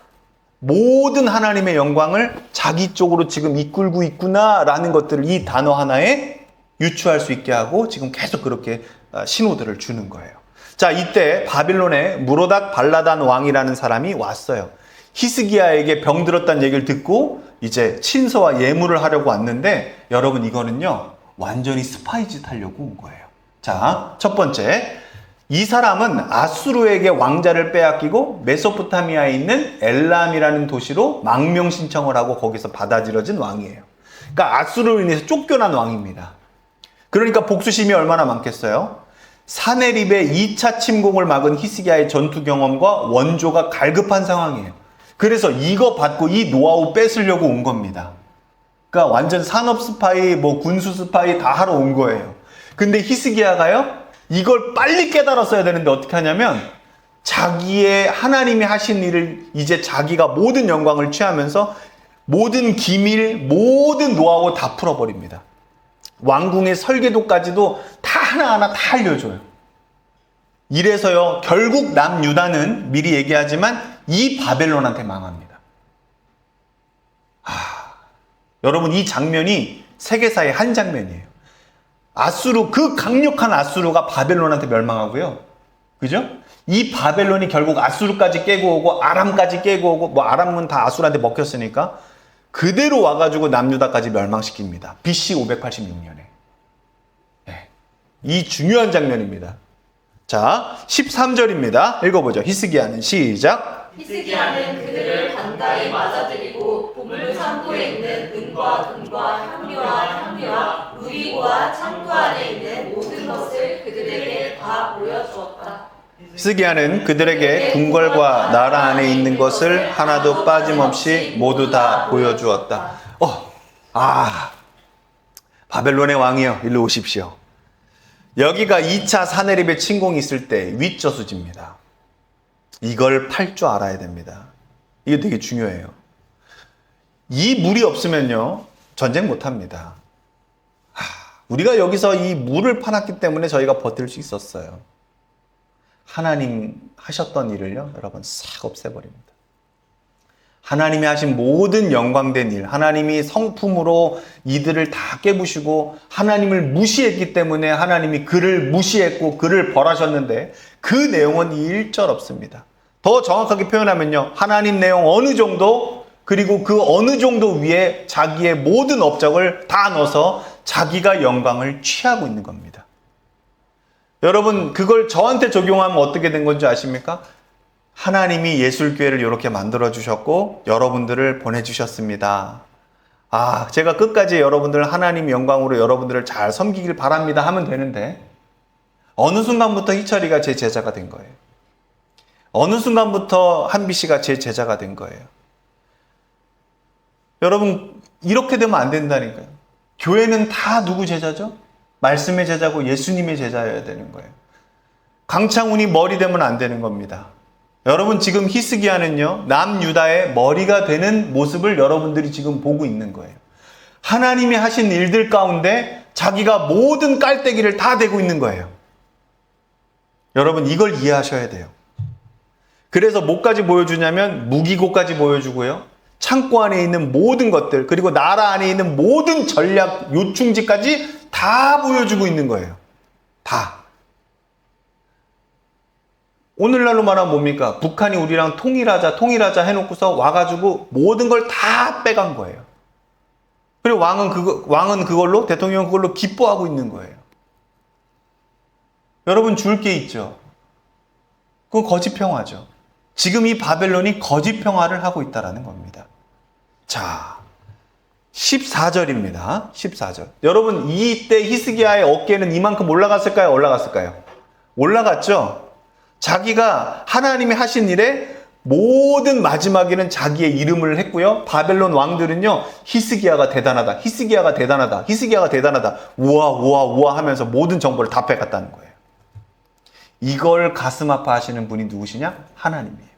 모든 하나님의 영광을 자기 쪽으로 지금 이끌고 있구나라는 것들을 이 단어 하나에 유추할 수 있게 하고 지금 계속 그렇게 신호들을 주는 거예요. 자, 이때 바빌론의 무로닥 발라단 왕이라는 사람이 왔어요. 히스기야에게 병들었다는 얘기를 듣고 이제 친서와 예물을 하려고 왔는데, 여러분 이거는요, 완전히 스파이 짓 하려고 온 거예요. 자, 첫 번째, 이 사람은 아수르에게 왕자를 빼앗기고 메소포타미아에 있는 엘람이라는 도시로 망명 신청을 하고 거기서 받아들여진 왕이에요. 그러니까 아수르로 인해서 쫓겨난 왕입니다. 그러니까 복수심이 얼마나 많겠어요? 사네립의 2차 침공을 막은 히스기야의 전투 경험과 원조가 갈급한 상황이에요. 그래서 이거 받고 이 노하우 뺏으려고 온 겁니다. 그러니까 완전 산업 스파이, 군수 스파이 다 하러 온 거예요. 근데 히스기야가요, 이걸 빨리 깨달았어야 되는데 어떻게 하냐면 자기의 하나님이 하신 일을 이제 자기가 모든 영광을 취하면서 모든 기밀, 모든 노하우 다 풀어버립니다. 왕궁의 설계도까지도 다 하나하나 다 알려줘요. 이래서요, 결국 남유다는 미리 얘기하지만 이 바벨론한테 망합니다. 여러분 이 장면이 세계사의 한 장면이에요. 아수르, 그 강력한 아수르가 바벨론한테 멸망하고요. 그죠? 이 바벨론이 결국 아수르까지 깨고 오고 아람까지 깨고 오고, 아람은 다 아수르한테 먹혔으니까 그대로 와가지고 남유다까지 멸망시킵니다. BC 586년에. 네. 이 중요한 장면입니다. 자, 13절입니다. 읽어보죠. 히스기야는 시작. 히스기야는 그들을 반다이 맞아들이고 보물 창고에 있는 은과 금과 향료와 루비와 창고 안에 있는 모든 것을 그들에게 다 보여주었다. 히스기야는 그들에게 궁궐과 나라 안에 있는 것을 하나도 빠짐없이 모두 다 보여주었다. 바벨론의 왕이여, 일로 오십시오. 여기가 2차 사내립의 침공이 있을 때 윗저수지입니다. 이걸 팔 줄 알아야 됩니다. 이게 되게 중요해요. 이 물이 없으면요, 전쟁 못 합니다. 우리가 여기서 이 물을 파놨기 때문에 저희가 버틸 수 있었어요. 하나님 하셨던 일을요, 여러분 싹 없애버립니다. 하나님이 하신 모든 영광된 일, 하나님이 성품으로 이들을 다 깨부시고 하나님을 무시했기 때문에 하나님이 그를 무시했고 그를 벌하셨는데 그 내용은 1절 없습니다. 더 정확하게 표현하면요, 하나님 내용 어느 정도, 그리고 그 어느 정도 위에 자기의 모든 업적을 다 넣어서 자기가 영광을 취하고 있는 겁니다. 여러분, 그걸 저한테 적용하면 어떻게 된 건지 아십니까? 하나님이 예술교회를 이렇게 만들어주셨고 여러분들을 보내주셨습니다. 제가 끝까지 여러분들 하나님 영광으로 여러분들을 잘 섬기길 바랍니다 하면 되는데, 어느 순간부터 희철이가 제 제자가 된 거예요. 어느 순간부터 한비 씨가 제 제자가 된 거예요. 여러분, 이렇게 되면 안 된다니까요. 교회는 다 누구 제자죠? 말씀의 제자고 예수님의 제자여야 되는 거예요. 강창훈이 머리 되면 안 되는 겁니다. 여러분, 지금 히스기야는요, 남유다의 머리가 되는 모습을 여러분들이 지금 보고 있는 거예요. 하나님이 하신 일들 가운데 자기가 모든 깔때기를 다 대고 있는 거예요. 여러분, 이걸 이해하셔야 돼요. 그래서 뭐까지 보여주냐면 무기고까지 보여주고요, 창고 안에 있는 모든 것들, 그리고 나라 안에 있는 모든 전략 요충지까지 다 보여주고 있는 거예요. 다. 오늘날로 말하면 뭡니까? 북한이 우리랑 통일하자 해놓고서 와가지고 모든 걸 다 빼간 거예요. 그리고 왕은 그걸로, 대통령은 그걸로 기뻐하고 있는 거예요. 여러분, 줄 게 있죠. 그건 거짓 평화죠. 지금 이 바벨론이 거짓 평화를 하고 있다는 겁니다. 자, 14절입니다. 14절. 여러분, 이때 히스기야의 어깨는 이만큼 올라갔을까요? 올라갔을까요? 올라갔죠? 자기가 하나님이 하신 일에 모든 마지막에는 자기의 이름을 했고요. 바벨론 왕들은요, 히스기야가 대단하다, 히스기야가 대단하다, 히스기야가 대단하다, 우와 하면서 모든 정보를 다 빼갔다는 거예요. 이걸 가슴 아파하시는 분이 누구시냐? 하나님이에요.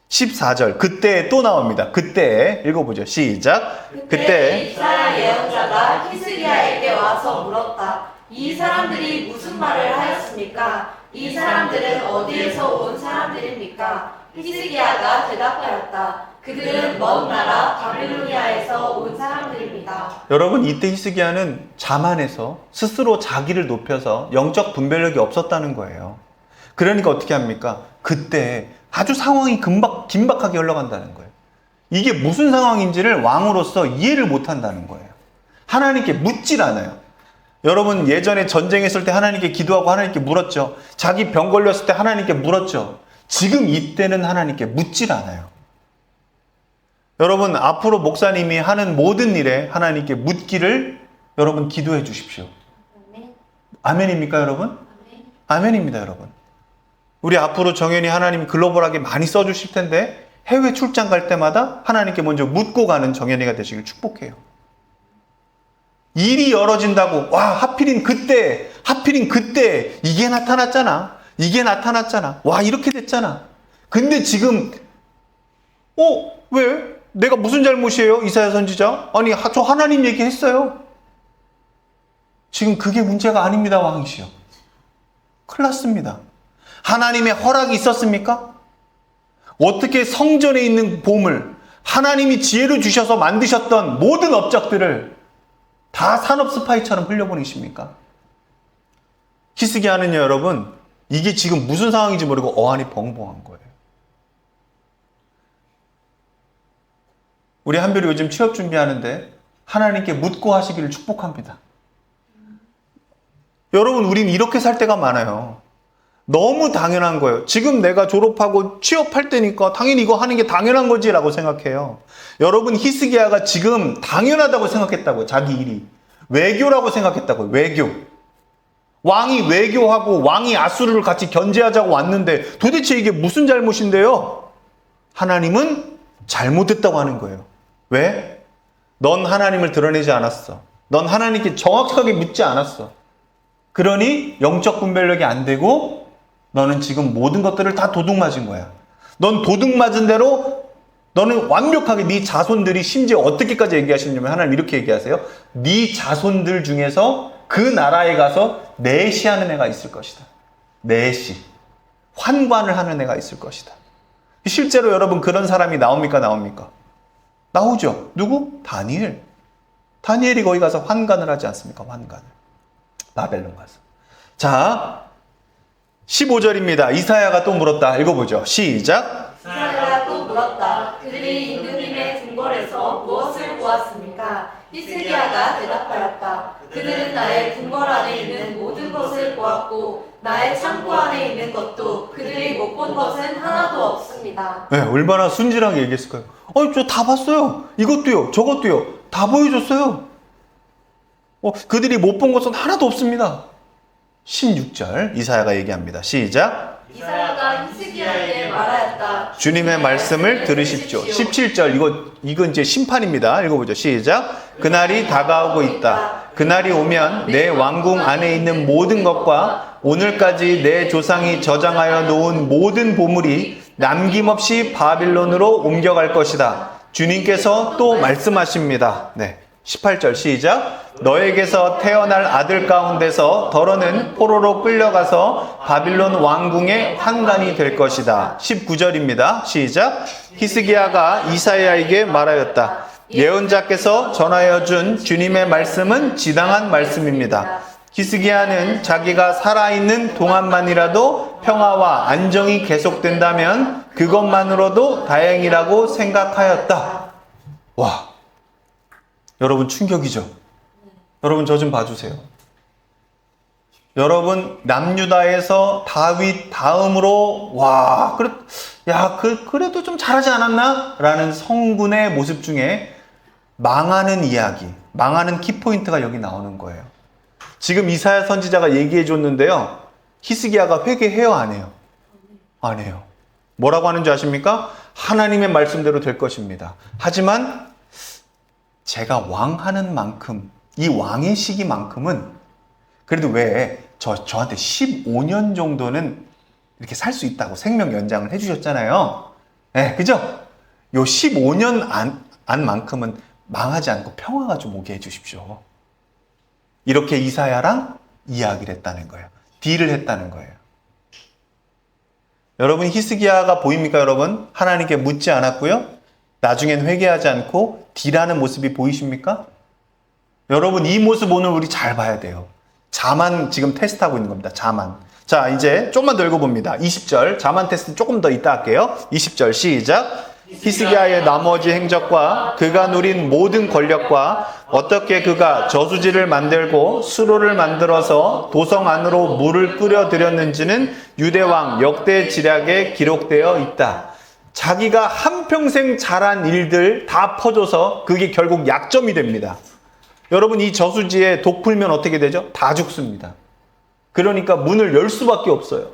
14절, 그때 또 나옵니다. 그때 읽어보죠. 시작. 그때 이사야 예언자가 히스기야에게 와서 물었다. 이 사람들이 무슨 말을 하였습니까? 이 사람들은 어디에서 온 사람들입니까? 히스기야가 대답하였다. 그들은 먼 나라 바빌로니아에서 온 사람들입니다. 여러분, 이때 히스기야는 자만해서 스스로 자기를 높여서 영적 분별력이 없었다는 거예요. 그러니까 어떻게 합니까? 그때 아주 상황이 긴박하게 흘러간다는 거예요. 이게 무슨 상황인지를 왕으로서 이해를 못한다는 거예요. 하나님께 묻질 않아요. 여러분, 예전에 전쟁했을 때 하나님께 기도하고 하나님께 물었죠. 자기 병 걸렸을 때 하나님께 물었죠. 지금 이때는 하나님께 묻질 않아요. 여러분, 앞으로 목사님이 하는 모든 일에 하나님께 묻기를 여러분 기도해 주십시오. 아멘입니까, 여러분? 아멘입니다, 여러분. 우리 앞으로 정연이 하나님 글로벌하게 많이 써주실 텐데 해외 출장 갈 때마다 하나님께 먼저 묻고 가는 정연이가 되시길 축복해요. 일이 열어진다고, 하필인 그때 이게 나타났잖아. 와, 이렇게 됐잖아. 근데 지금 왜? 내가 무슨 잘못이에요? 이사야 선지자? 아니, 저 하나님 얘기했어요. 지금 그게 문제가 아닙니다, 왕이시여. 큰일 났습니다. 하나님의 허락이 있었습니까? 어떻게 성전에 있는 보물, 하나님이 지혜로 주셔서 만드셨던 모든 업적들을 다 산업 스파이처럼 흘려보내십니까? 히스기야는요, 여러분, 이게 지금 무슨 상황인지 모르고 어안이 벙벙한 거예요. 우리 한별이 요즘 취업 준비하는데 하나님께 묻고 하시기를 축복합니다. 여러분, 우린 이렇게 살 때가 많아요. 너무 당연한 거예요. 지금 내가 졸업하고 취업할 때니까 당연히 이거 하는 게 당연한 거지 라고 생각해요. 여러분, 히스기야가 지금 당연하다고 생각했다고요. 자기 일이 외교라고 생각했다고요. 외교. 왕이 외교하고 왕이 아수르를 같이 견제하자고 왔는데 도대체 이게 무슨 잘못인데요? 하나님은 잘못했다고 하는 거예요. 왜? 넌 하나님을 드러내지 않았어. 넌 하나님께 정확하게 묻지 않았어. 그러니 영적 분별력이 안 되고 너는 지금 모든 것들을 다 도둑맞은 거야. 넌 도둑맞은 대로 너는 완벽하게 네 자손들이 심지어 어떻게까지 얘기하시냐면 하나님 이렇게 얘기하세요. 네 자손들 중에서 그 나라에 가서 내시하는 애가 있을 것이다. 내시. 환관을 하는 애가 있을 것이다. 실제로 여러분 그런 사람이 나옵니까? 나오죠. 누구? 다니엘. 다니엘이 거기 가서 환관을 하지 않습니까? 환관을. 바벨론 가서. 자, 15절입니다. 이사야가 또 물었다. 읽어보죠. 시작. 이사야가 또 물었다. 그들이 임금님의 궁궐에서 무엇을 보았습니까? 히스기야가 대답하였다. 그들은 나의 궁궐 안에 있는 모든 것을 보았고 나의 창고 안에 있는 것도 그들이 못 본 것은 하나도 없습니다. 네, 얼마나 순진하게 얘기했을까요? 저 다 봤어요. 이것도요, 저것도요. 다 보여줬어요. 그들이 못 본 것은 하나도 없습니다. 16절 이사야가 얘기합니다. 시작. 이사야가 히스기야에게 말하였다. 주님의 말씀을 들으십시오. 17절 이건 이제 심판입니다. 읽어보죠. 시작. 그날이 다가오고 있다. 그날이 오면 내 왕궁 안에 있는 모든 것과 오늘까지 내 조상이 저장하여 놓은 모든 보물이 남김없이 바빌론으로 옮겨갈 것이다. 주님께서 또 말씀하십니다. 네. 18절 시작. 너에게서 태어날 아들 가운데서 더러는 포로로 끌려가서 바빌론 왕궁의 환관이 될 것이다. 19절입니다. 시작. 히스기야가 이사야에게 말하였다. 예언자께서 전하여 준 주님의 말씀은 지당한 말씀입니다. 히스기야는 자기가 살아있는 동안만이라도 평화와 안정이 계속된다면 그것만으로도 다행이라고 생각하였다. 와, 여러분 충격이죠? 여러분 저 좀 봐주세요. 여러분 남유다에서 다윗 다음으로 그래도 좀 잘하지 않았나? 라는 성군의 모습 중에 망하는 이야기, 망하는 키포인트가 여기 나오는 거예요. 지금 이사야 선지자가 얘기해 줬는데요. 히스기야가 회개해요, 안 해요? 안 해요. 뭐라고 하는 줄 아십니까? 하나님의 말씀대로 될 것입니다. 하지만 제가 왕하는 만큼, 이 왕의 시기만큼은 그래도 왜 저한테 15년 정도는 이렇게 살 수 있다고 생명 연장을 해주셨잖아요. 네, 그죠? 요 15년 안만큼은 망하지 않고 평화가 좀 오게 해주십시오. 이렇게 이사야랑 이야기를 했다는 거예요. 딜을 했다는 거예요. 여러분 히스기야가 보입니까, 여러분? 하나님께 묻지 않았고요. 나중엔 회개하지 않고 딜하는 모습이 보이십니까? 여러분 이 모습 오늘 우리 잘 봐야 돼요. 자만 지금 테스트하고 있는 겁니다. 자만. 자, 이제 조금만 더 읽어봅니다. 20절 자만 테스트 조금 더 이따 할게요. 20절 시작. 히스기야의 나머지 행적과 그가 누린 모든 권력과 어떻게 그가 저수지를 만들고 수로를 만들어서 도성 안으로 물을 끓여 들였는지는 유대왕 역대 지략에 기록되어 있다. 자기가 한평생 잘한 일들 다 퍼줘서 그게 결국 약점이 됩니다. 여러분 이 저수지에 독 풀면 어떻게 되죠? 다 죽습니다. 그러니까 문을 열 수밖에 없어요.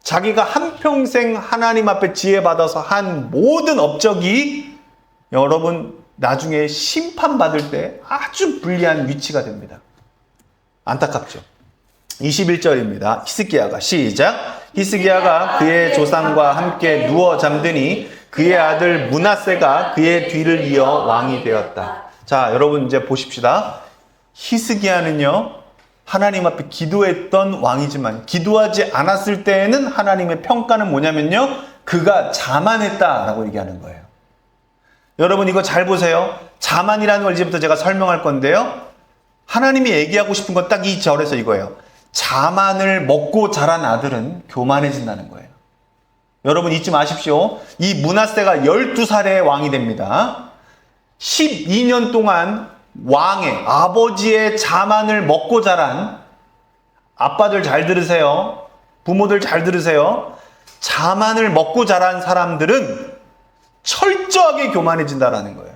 자기가 한평생 하나님 앞에 지혜받아서 한 모든 업적이 여러분 나중에 심판받을 때 아주 불리한 위치가 됩니다. 안타깝죠. 21절입니다. 히스기야가 시작. 히스기야가 그의 조상과 함께 누워 잠드니 그의 아들 므낫세가 그의 뒤를 이어 왕이 되었다. 자, 여러분 이제 보십시다. 히스기야는요, 하나님 앞에 기도했던 왕이지만 기도하지 않았을 때에는 하나님의 평가는 뭐냐면요, 그가 자만했다라고 얘기하는 거예요. 여러분 이거 잘 보세요. 자만이라는 걸 이제부터 제가 설명할 건데요. 하나님이 얘기하고 싶은 건 딱 이 절에서 이거예요. 자만을 먹고 자란 아들은 교만해진다는 거예요. 여러분 잊지 마십시오. 이 므낫세가 12살에 왕이 됩니다. 12년 동안 왕의 아버지의 자만을 먹고 자란 아빠들 잘 들으세요. 부모들 잘 들으세요. 자만을 먹고 자란 사람들은 철저하게 교만해진다라는 거예요.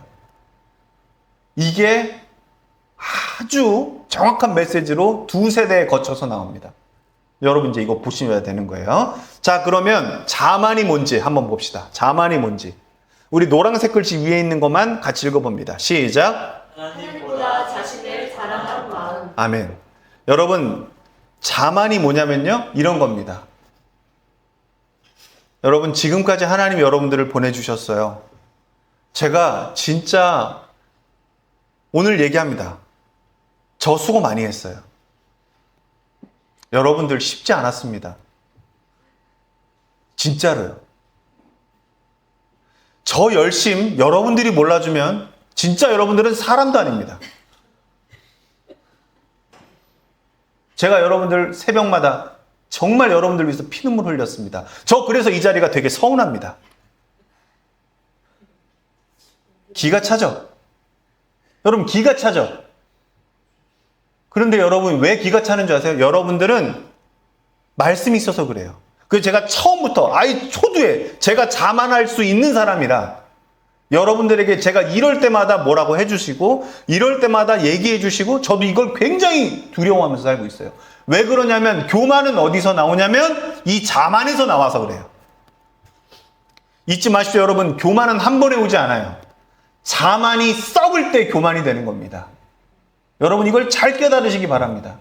이게 아주 정확한 메시지로 두 세대에 거쳐서 나옵니다. 여러분 이제 이거 보시면 되는 거예요. 자, 그러면 자만이 뭔지 한번 봅시다. 자만이 뭔지. 우리 노란색 글씨 위에 있는 것만 같이 읽어봅니다. 시작. 하나님보다 자신을 사랑하는 마음. 아멘. 여러분, 자만이 뭐냐면요, 이런 겁니다. 여러분, 지금까지 하나님이 여러분들을 보내주셨어요. 제가 진짜 오늘 얘기합니다. 저 수고 많이 했어요. 여러분들 쉽지 않았습니다. 진짜로요. 저 열심 여러분들이 몰라주면 진짜 여러분들은 사람도 아닙니다. 제가 여러분들 새벽마다 정말 여러분들 위해서 피눈물 흘렸습니다. 저 그래서 이 자리가 되게 서운합니다. 기가 차죠? 여러분 기가 차죠? 그런데 여러분 왜 기가 차는 줄 아세요? 여러분들은 말씀이 있어서 그래요. 그래서 제가 처음부터 초두에 제가 자만할 수 있는 사람이라 여러분들에게 제가 이럴 때마다 뭐라고 해주시고 이럴 때마다 얘기해 주시고 저도 이걸 굉장히 두려워하면서 살고 있어요. 왜 그러냐면 교만은 어디서 나오냐면 이 자만에서 나와서 그래요. 잊지 마십시오. 여러분, 교만은 한 번에 오지 않아요. 자만이 썩을 때 교만이 되는 겁니다. 여러분 이걸 잘 깨달으시기 바랍니다.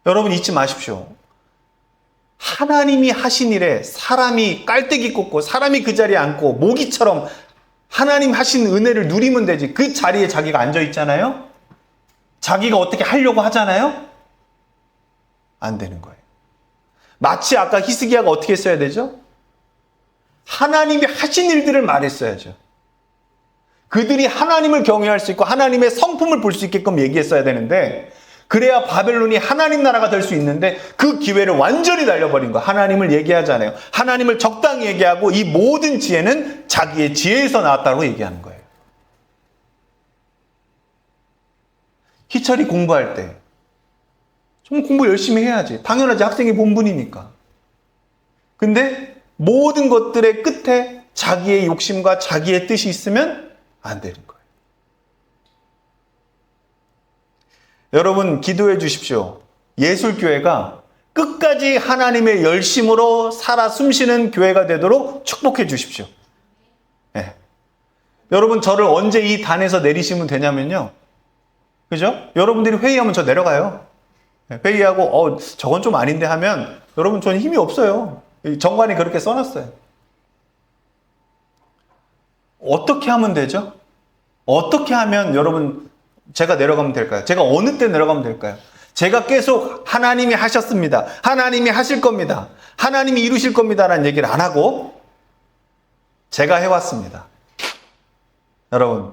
여러분 잊지 마십시오. 하나님이 하신 일에 사람이 깔때기 꽂고 사람이 그 자리에 앉고 모기처럼 하나님 하신 은혜를 누리면 되지. 그 자리에 자기가 앉아 있잖아요. 자기가 어떻게 하려고 하잖아요. 안 되는 거예요. 마치 아까 히스기야가 어떻게 했어야 되죠? 하나님이 하신 일들을 말했어야죠. 그들이 하나님을 경외할 수 있고 하나님의 성품을 볼 수 있게끔 얘기했어야 되는데 그래야 바벨론이 하나님 나라가 될 수 있는데 그 기회를 완전히 날려버린 거야. 하나님을 얘기하잖아요. 하나님을 적당히 얘기하고 이 모든 지혜는 자기의 지혜에서 나왔다고 얘기하는 거예요. 희철이 공부할 때 좀 공부 열심히 해야지. 당연하지. 학생의 본분이니까. 근데 모든 것들의 끝에 자기의 욕심과 자기의 뜻이 있으면 안 되는 거예요. 여러분 기도해 주십시오. 예술교회가 끝까지 하나님의 열심으로 살아 숨쉬는 교회가 되도록 축복해 주십시오. 네. 여러분 저를 언제 이 단에서 내리시면 되냐면요. 그죠? 여러분들이 회의하면 저 내려가요. 네. 회의하고 저건 좀 아닌데 하면 여러분 저는 힘이 없어요. 정관이 그렇게 써놨어요. 어떻게 하면 되죠? 어떻게 하면 여러분 제가 내려가면 될까요? 제가 어느 때 내려가면 될까요? 제가 계속 하나님이 하셨습니다. 하나님이 하실 겁니다. 하나님이 이루실 겁니다. 라는 얘기를 안 하고 제가 해왔습니다. 여러분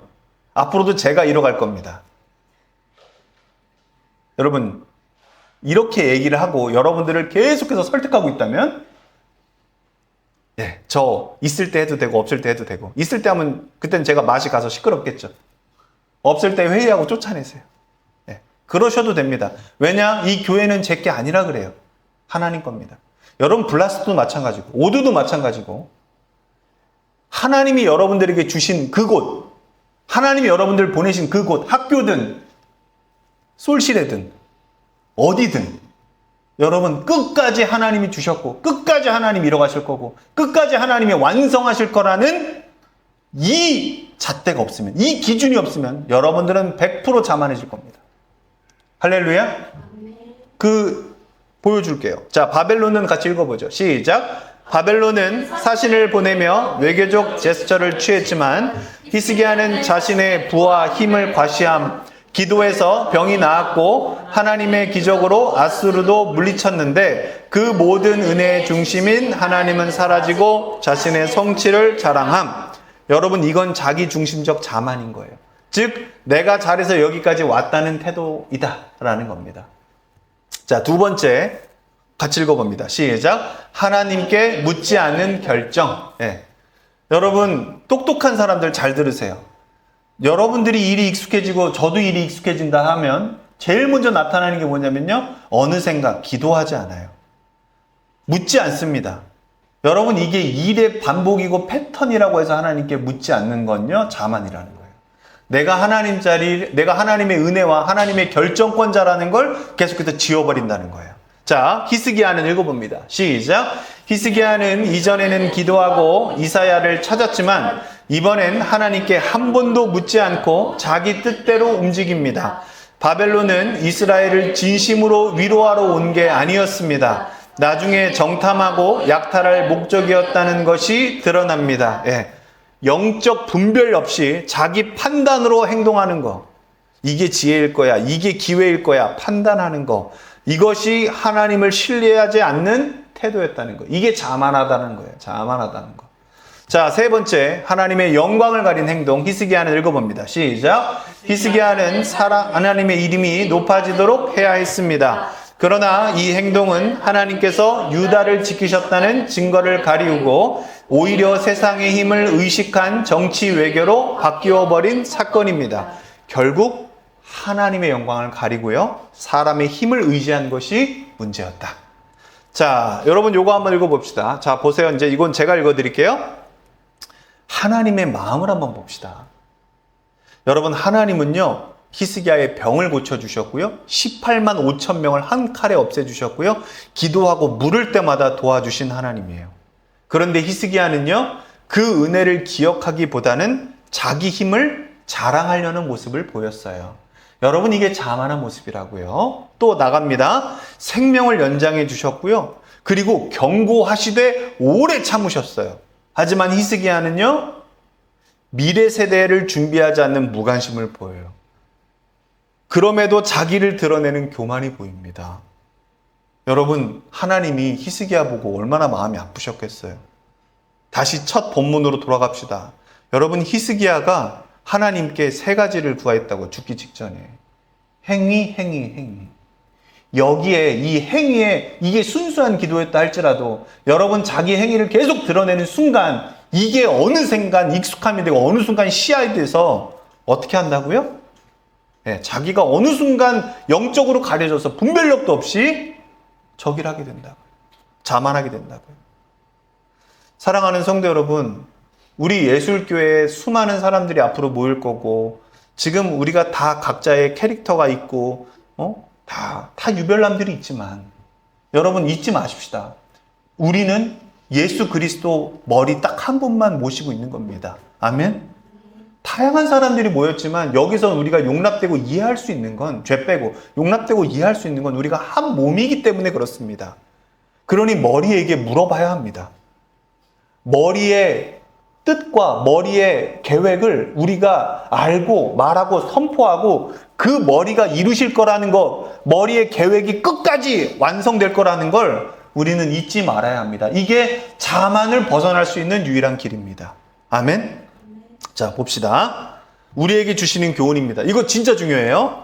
앞으로도 제가 이뤄갈 겁니다. 여러분 이렇게 얘기를 하고 여러분들을 계속해서 설득하고 있다면 저 있을 때 해도 되고 없을 때 해도 되고 있을 때 하면 그때는 제가 맛이 가서 시끄럽겠죠. 없을 때 회의하고 쫓아내세요. 그러셔도 됩니다. 왜냐? 이 교회는 제 게 아니라 그래요. 하나님 겁니다. 여러분 블라스도 마찬가지고 오두도 마찬가지고 하나님이 여러분들에게 주신 그곳 하나님이 여러분들을 보내신 그곳 학교든 솔실회든 어디든 여러분 끝까지 하나님이 주셨고 끝까지 하나님이 이뤄가실 거고 끝까지 하나님이 완성하실 거라는 이 잣대가 없으면 이 기준이 없으면 여러분들은 100% 자만해질 겁니다. 할렐루야. 보여줄게요. 자, 바벨론은 같이 읽어보죠. 시작. 바벨론은 사신을 보내며 외교적 제스처를 취했지만 히스기야는 자신의 부와 힘을 과시함. 기도해서 병이 나았고 하나님의 기적으로 아수르도 물리쳤는데 그 모든 은혜의 중심인 하나님은 사라지고 자신의 성취를 자랑함. 여러분 이건 자기중심적 자만인 거예요. 즉 내가 잘해서 여기까지 왔다는 태도이다 라는 겁니다. 자, 두 번째 같이 읽어봅니다. 시작. 하나님께 묻지 않는 결정. 여러분 똑똑한 사람들 잘 들으세요. 여러분들이 일이 익숙해지고 저도 일이 익숙해진다 하면 제일 먼저 나타나는 게 뭐냐면요. 어느 생각, 기도하지 않아요. 묻지 않습니다. 여러분 이게 일의 반복이고 패턴이라고 해서 하나님께 묻지 않는 건요. 자만이라는 거예요. 내가 하나님의 은혜와 하나님의 결정권자라는 걸 계속해서 지워버린다는 거예요. 자, 히스기야는 읽어봅니다. 시작. 히스기야는 이전에는 기도하고 이사야를 찾았지만 이번엔 하나님께 한 번도 묻지 않고 자기 뜻대로 움직입니다. 바벨론은 이스라엘을 진심으로 위로하러 온 게 아니었습니다. 나중에 정탐하고 약탈할 목적이었다는 것이 드러납니다. 예. 영적 분별 없이 자기 판단으로 행동하는 거. 이게 지혜일 거야. 이게 기회일 거야. 판단하는 거. 이것이 하나님을 신뢰하지 않는 태도였다는 거. 이게 자만하다는 거예요. 자만하다는 거. 자, 세 번째, 하나님의 영광을 가린 행동. 히스기야는 읽어봅니다. 시작. 히스기야는 하나님의 이름이 높아지도록 해야 했습니다. 그러나 이 행동은 하나님께서 유다를 지키셨다는 증거를 가리우고 오히려 세상의 힘을 의식한 정치 외교로 바뀌어 버린 사건입니다. 결국 하나님의 영광을 가리고요, 사람의 힘을 의지한 것이 문제였다. 자, 여러분 요거 한번 읽어봅시다. 자, 보세요. 이제 이건 제가 읽어드릴게요. 하나님의 마음을 한번 봅시다. 여러분, 하나님은요, 히스기야의 병을 고쳐주셨고요, 18만 5천 명을 한 칼에 없애주셨고요, 기도하고 물을 때마다 도와주신 하나님이에요. 그런데 히스기야는요, 그 은혜를 기억하기보다는 자기 힘을 자랑하려는 모습을 보였어요. 여러분, 이게 자만한 모습이라고요. 또 나갑니다. 생명을 연장해 주셨고요, 그리고 경고하시되 오래 참으셨어요. 하지만 히스기야는요, 미래 세대를 준비하지 않는 무관심을 보여요. 그럼에도 자기를 드러내는 교만이 보입니다. 여러분, 하나님이 히스기야 보고 얼마나 마음이 아프셨겠어요. 다시 첫 본문으로 돌아갑시다. 여러분, 히스기야가 하나님께 세 가지를 구하였다고, 죽기 직전에. 행위. 여기에, 이 행위에, 이게 순수한 기도였다 할지라도 여러분, 자기 행위를 계속 드러내는 순간, 이게 어느 순간 익숙함이 되고 어느 순간 시야에 돼서 어떻게 한다고요? 네, 자기가 어느 순간 영적으로 가려져서 분별력도 없이 저기를 하게 된다고요. 자만하게 된다고요. 사랑하는 성도 여러분, 우리 예술교회에 수많은 사람들이 앞으로 모일 거고, 지금 우리가 다 각자의 캐릭터가 있고, 다 유별남들이 있지만, 여러분 잊지 마십시다. 우리는 예수 그리스도 머리 딱 한 분만 모시고 있는 겁니다. 아멘? 다양한 사람들이 모였지만 여기서 우리가 용납되고 이해할 수 있는 건, 죄 빼고 용납되고 이해할 수 있는 건 우리가 한 몸이기 때문에 그렇습니다. 그러니 머리에게 물어봐야 합니다. 머리의 뜻과 머리의 계획을 우리가 알고 말하고 선포하고, 그 머리가 이루실 거라는 거, 머리의 계획이 끝까지 완성될 거라는 걸 우리는 잊지 말아야 합니다. 이게 자만을 벗어날 수 있는 유일한 길입니다. 아멘? 자, 봅시다. 우리에게 주시는 교훈입니다. 이거 진짜 중요해요.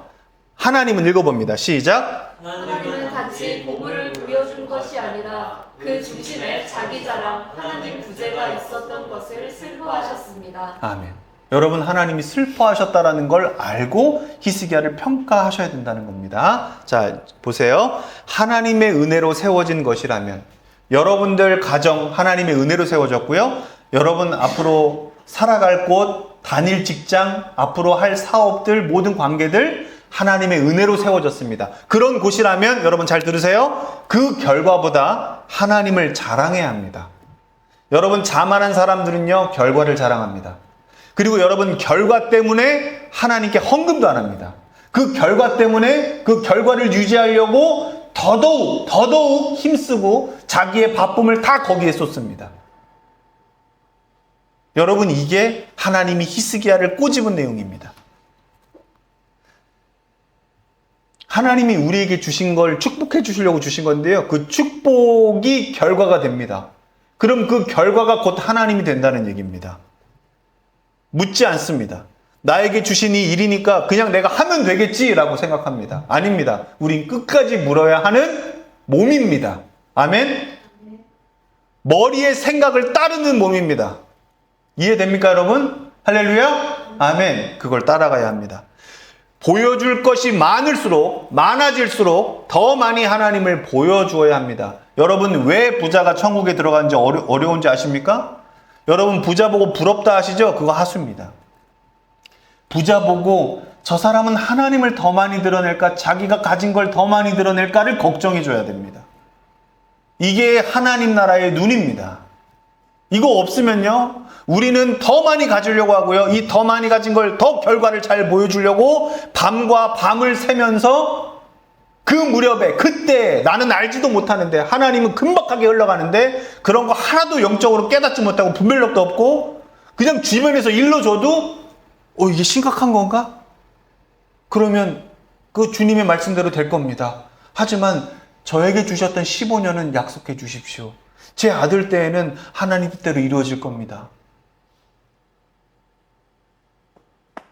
하나님은 읽어봅니다. 시작. 하나님은 단지 보물을 부여준 것이 아니라 그 중심에 자기 자랑, 하나님 부재가 있었던 것을 슬퍼하셨습니다. 아멘. 여러분, 하나님이 슬퍼하셨다라는 걸 알고 히스기야를 평가하셔야 된다는 겁니다. 자, 보세요. 하나님의 은혜로 세워진 것이라면, 여러분들 가정 하나님의 은혜로 세워졌고요, 여러분 앞으로 살아갈 곳, 다닐 직장, 앞으로 할 사업들, 모든 관계들 하나님의 은혜로 세워졌습니다. 그런 곳이라면 여러분 잘 들으세요. 그 결과보다 하나님을 자랑해야 합니다. 여러분, 자만한 사람들은요, 결과를 자랑합니다. 그리고 여러분, 결과 때문에 하나님께 헌금도 안 합니다. 그 결과 때문에 그 결과를 유지하려고 더더욱 힘쓰고 자기의 바쁨을 다 거기에 쏟습니다. 여러분, 이게 하나님이 히스기야를 꼬집은 내용입니다. 하나님이 우리에게 주신 걸 축복해 주시려고 주신 건데요, 그 축복이 결과가 됩니다. 그럼 그 결과가 곧 하나님이 된다는 얘기입니다. 묻지 않습니다. 나에게 주신 이 일이니까 그냥 내가 하면 되겠지라고 생각합니다. 아닙니다. 우린 끝까지 물어야 하는 몸입니다. 아멘? 머리의 생각을 따르는 몸입니다. 이해됩니까, 여러분? 할렐루야? 아멘. 그걸 따라가야 합니다. 보여줄 것이 많아질수록 더 많이 하나님을 보여주어야 합니다. 여러분, 왜 부자가 천국에 들어가는지 어려운지 아십니까? 여러분, 부자 보고 부럽다 하시죠? 그거 하수입니다. 부자 보고 저 사람은 하나님을 더 많이 드러낼까, 자기가 가진 걸 더 많이 드러낼까를 걱정해 줘야 됩니다. 이게 하나님 나라의 눈입니다. 이거 없으면요, 우리는 더 많이 가지려고 하고요, 이 더 많이 가진 걸 더 결과를 잘 보여주려고 밤과 밤을 새면서 그 무렵에, 그때 나는 알지도 못하는데 하나님은 금박하게 흘러가는데 그런 거 하나도 영적으로 깨닫지 못하고 분별력도 없고 그냥 주변에서 일러줘도 이게 심각한 건가? 그러면 그 주님의 말씀대로 될 겁니다. 하지만 저에게 주셨던 15년은 약속해 주십시오. 제 아들 때에는 하나님 뜻대로 이루어질 겁니다.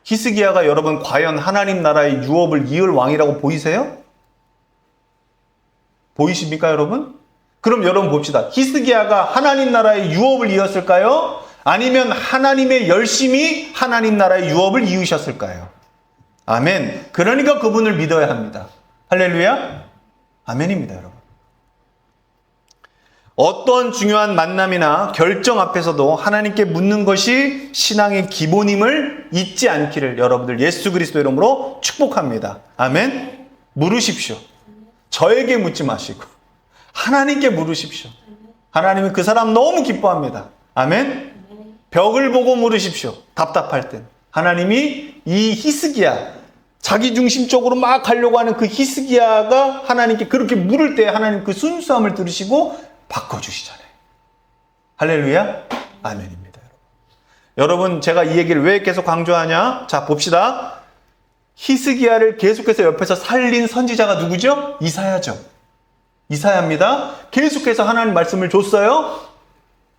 히스기야가 여러분 과연 하나님 나라의 유업을 이을 왕이라고 보이세요? 보이십니까 여러분? 그럼 여러분 봅시다. 히스기야가 하나님 나라의 유업을 이었을까요? 아니면 하나님의 열심히 하나님 나라의 유업을 이으셨을까요? 아멘. 그러니까 그분을 믿어야 합니다. 할렐루야. 아멘입니다 여러분. 어떤 중요한 만남이나 결정 앞에서도 하나님께 묻는 것이 신앙의 기본임을 잊지 않기를 여러분들 예수 그리스도 이름으로 축복합니다. 아멘. 물으십시오. 저에게 묻지 마시고 하나님께 물으십시오. 하나님은 그 사람 너무 기뻐합니다. 아멘. 벽을 보고 물으십시오. 답답할 땐. 하나님이 이 히스기야, 자기 중심적으로 막 가려고 하는 그 히스기야가 하나님께 그렇게 물을 때 하나님 그 순수함을 들으시고 바꿔주시잖아요. 할렐루야. 아멘입니다. 여러분 제가 이 얘기를 왜 계속 강조하냐? 자 봅시다. 히스기야를 계속해서 옆에서 살린 선지자가 누구죠? 이사야죠. 이사야입니다. 계속해서 하나님 말씀을 줬어요.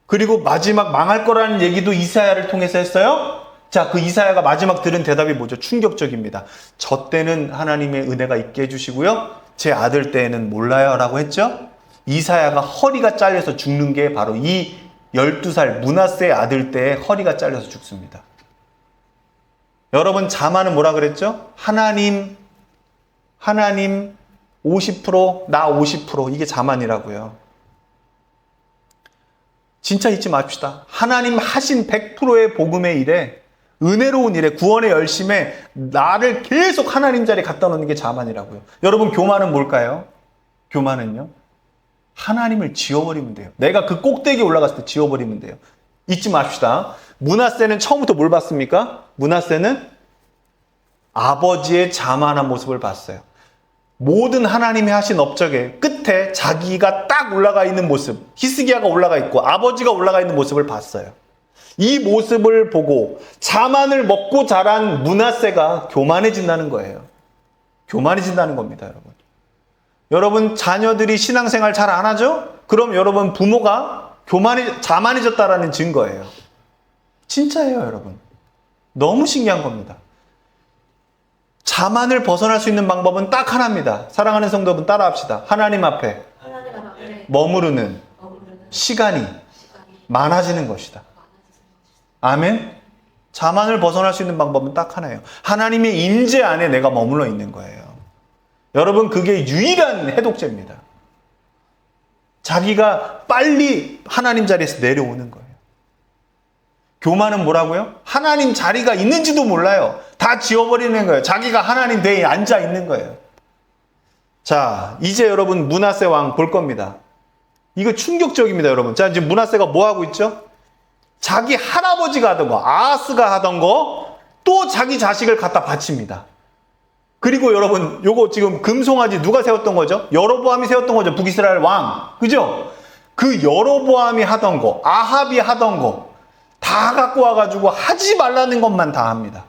그리고 마지막 망할 거라는 얘기도 이사야를 통해서 했어요. 자, 그 이사야가 마지막 들은 대답이 뭐죠? 충격적입니다. 저 때는 하나님의 은혜가 있게 해주시고요, 제 아들 때에는 몰라요 라고 했죠. 이사야가 허리가 잘려서 죽는 게 바로 이 12살 므낫세의 아들 때에 허리가 잘려서 죽습니다. 여러분 자만은 뭐라 그랬죠? 하나님 50%, 나 50%, 이게 자만이라고요. 진짜 잊지 맙시다. 하나님 하신 100%의 복음의 일에, 은혜로운 일에, 구원의 열심에 나를 계속 하나님 자리에 갖다 놓는 게 자만이라고요. 여러분 교만은 뭘까요? 교만은요, 하나님을 지워버리면 돼요. 내가 그 꼭대기에 올라갔을 때 지워버리면 돼요. 잊지 맙시다. 므낫세는 처음부터 뭘 봤습니까? 므낫세는 아버지의 자만한 모습을 봤어요. 모든 하나님이 하신 업적의 끝에 자기가 딱 올라가 있는 모습, 히스기야가 올라가 있고 아버지가 올라가 있는 모습을 봤어요. 이 모습을 보고 자만을 먹고 자란 므낫세가 교만해진다는 거예요. 교만해진다는 겁니다, 여러분. 여러분 자녀들이 신앙생활 잘 안 하죠? 그럼 여러분 부모가 자만해졌다라는 증거예요. 진짜예요, 여러분. 너무 신기한 겁니다. 자만을 벗어날 수 있는 방법은 딱 하나입니다. 사랑하는 성도분 따라합시다. 하나님 앞에 머무르는 시간이 많아지는 것이다. 아멘. 자만을 벗어날 수 있는 방법은 딱 하나예요. 하나님의 임재 안에 내가 머물러 있는 거예요. 여러분 그게 유일한 해독제입니다. 자기가 빨리 하나님 자리에서 내려오는 거예요. 교만은 뭐라고요? 하나님 자리가 있는지도 몰라요. 다 지워버리는 거예요. 자기가 하나님 대에 앉아 있는 거예요. 자, 이제 여러분 므낫세 왕 볼 겁니다. 이거 충격적입니다, 여러분. 자, 지금 므낫세가 뭐 하고 있죠? 자기 할아버지가 하던 거, 아하스가 하던 거, 또 자기 자식을 갖다 바칩니다. 그리고 여러분, 요거 지금 금송아지 누가 세웠던 거죠? 여로보암이 세웠던 거죠. 북이스라엘 왕. 그죠? 그 여로보암이 하던 거, 아합이 하던 거, 다 갖고 와가지고 하지 말라는 것만 다 합니다.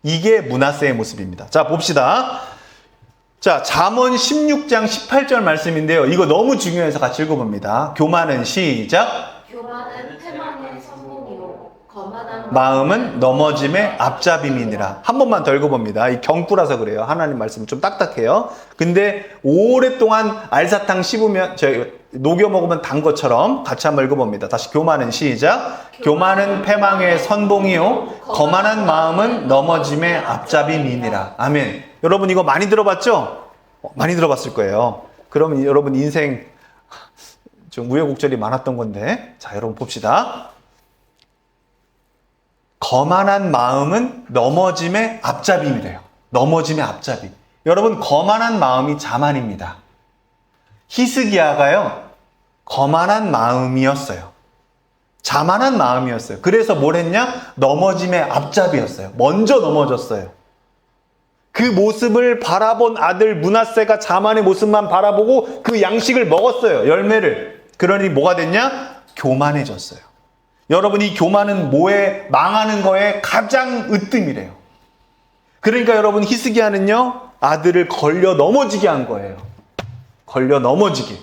이게 므낫세의 모습입니다. 자, 봅시다. 자, 잠언 16장 18절 말씀인데요. 이거 너무 중요해서 같이 읽어봅니다. 교만은 시작. 교만은 패망의 선봉이요 거만한 마음은 넘어짐의 앞잡임이니라. 한 번만 더 읽어봅니다. 이 경구라서 그래요. 하나님 말씀은 좀 딱딱해요. 근데 오랫동안 알사탕 씹으면, 녹여 먹으면 단 것처럼 같이 한번 읽어봅니다. 다시 교만은 시작. 교만은 패망의 선봉이요 거만한 마음은 넘어짐의 앞잡임이니라. 아멘. 여러분 이거 많이 들어봤죠? 많이 들어봤을 거예요. 그러면 여러분 인생 좀 우여곡절이 많았던 건데, 자 여러분 봅시다. 거만한 마음은 넘어짐의 앞잡이래요. 넘어짐의 앞잡이. 여러분, 거만한 마음이 자만입니다. 히스기야가요, 거만한 마음이었어요. 자만한 마음이었어요. 그래서 뭘 했냐? 넘어짐의 앞잡이였어요. 먼저 넘어졌어요. 그 모습을 바라본 아들 므낫세가 자만의 모습만 바라보고 그 양식을 먹었어요. 열매를. 그러니 뭐가 됐냐? 교만해졌어요. 여러분, 이 교만은 뭐에, 망하는 거에 가장 으뜸이래요. 그러니까 여러분, 히스기야는요, 아들을 걸려 넘어지게 한 거예요. 걸려 넘어지게.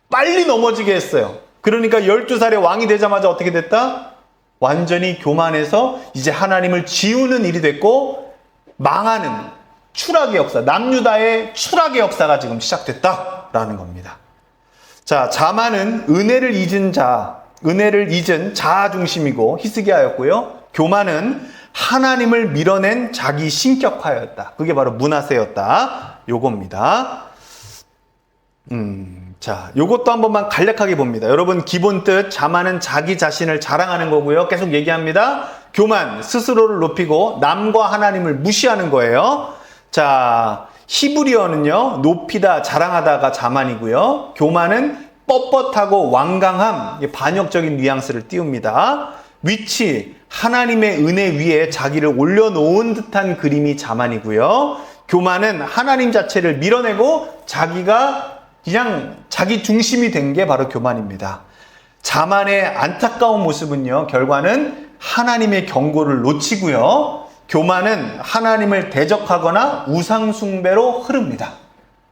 빨리 넘어지게 했어요. 그러니까 12살에 왕이 되자마자 어떻게 됐다? 완전히 교만해서 이제 하나님을 지우는 일이 됐고, 망하는 추락의 역사, 남유다의 추락의 역사가 지금 시작됐다라는 겁니다. 자, 자만은 은혜를 잊은 자아 중심이고 히스기야였고요. 교만은 하나님을 밀어낸 자기 신격화였다. 그게 바로 므낫세였다. 요겁니다. 자, 요것도 한 번만 간략하게 봅니다. 여러분, 기본 뜻, 자만은 자기 자신을 자랑하는 거고요. 계속 얘기합니다. 교만, 스스로를 높이고 남과 하나님을 무시하는 거예요. 자, 히브리어는요, 높이다, 자랑하다가 자만이고요. 교만은 뻣뻣하고 완강함, 반역적인 뉘앙스를 띄웁니다. 위치, 하나님의 은혜 위에 자기를 올려놓은 듯한 그림이 자만이고요. 교만은 하나님 자체를 밀어내고 자기가 그냥 자기 중심이 된 게 바로 교만입니다. 자만의 안타까운 모습은요, 결과는 하나님의 경고를 놓치고요. 교만은 하나님을 대적하거나 우상숭배로 흐릅니다.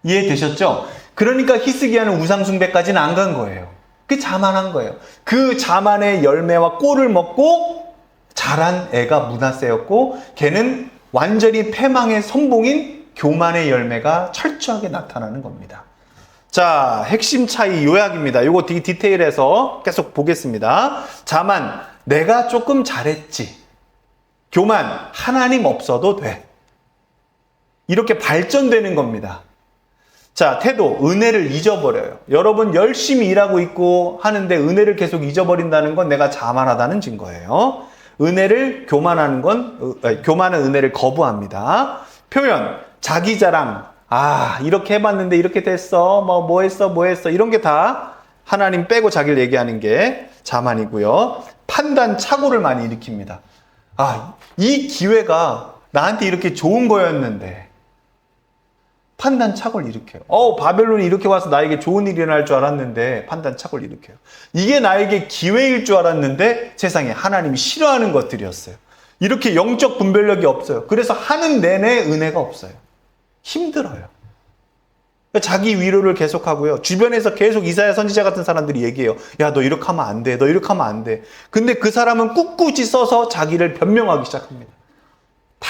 이해되셨죠? 그러니까 히스기야는 우상숭배까지는 안 간 거예요. 그게 자만한 거예요. 그 자만의 열매와 꼴을 먹고 자란 애가 므낫세였고, 걔는 완전히 패망의 선봉인 교만의 열매가 철저하게 나타나는 겁니다. 자, 핵심 차이 요약입니다. 요거 되게 디테일해서 계속 보겠습니다. 자만, 내가 조금 잘했지. 교만, 하나님 없어도 돼. 이렇게 발전되는 겁니다. 자, 태도, 은혜를 잊어버려요. 여러분, 열심히 일하고 있고 하는데 은혜를 계속 잊어버린다는 건 내가 자만하다는 증거예요. 교만은 은혜를 거부합니다. 표현, 자기 자랑, 이렇게 해봤는데 이렇게 됐어. 뭐 했어. 이런 게 다 하나님 빼고 자기를 얘기하는 게 자만이고요. 판단 착오를 많이 일으킵니다. 이 기회가 나한테 이렇게 좋은 거였는데. 판단 착오를 일으켜요. 바벨론이 이렇게 와서 나에게 좋은 일이 일어날 줄 알았는데 판단 착오를 일으켜요. 이게 나에게 기회일 줄 알았는데 세상에 하나님이 싫어하는 것들이었어요. 이렇게 영적 분별력이 없어요. 그래서 하는 내내 은혜가 없어요. 힘들어요. 자기 위로를 계속하고요. 주변에서 계속 이사야 선지자 같은 사람들이 얘기해요. 야, 너 이렇게 하면 안 돼. 너 이렇게 하면 안 돼. 근데 그 사람은 꿋꿋이 써서 자기를 변명하기 시작합니다. 다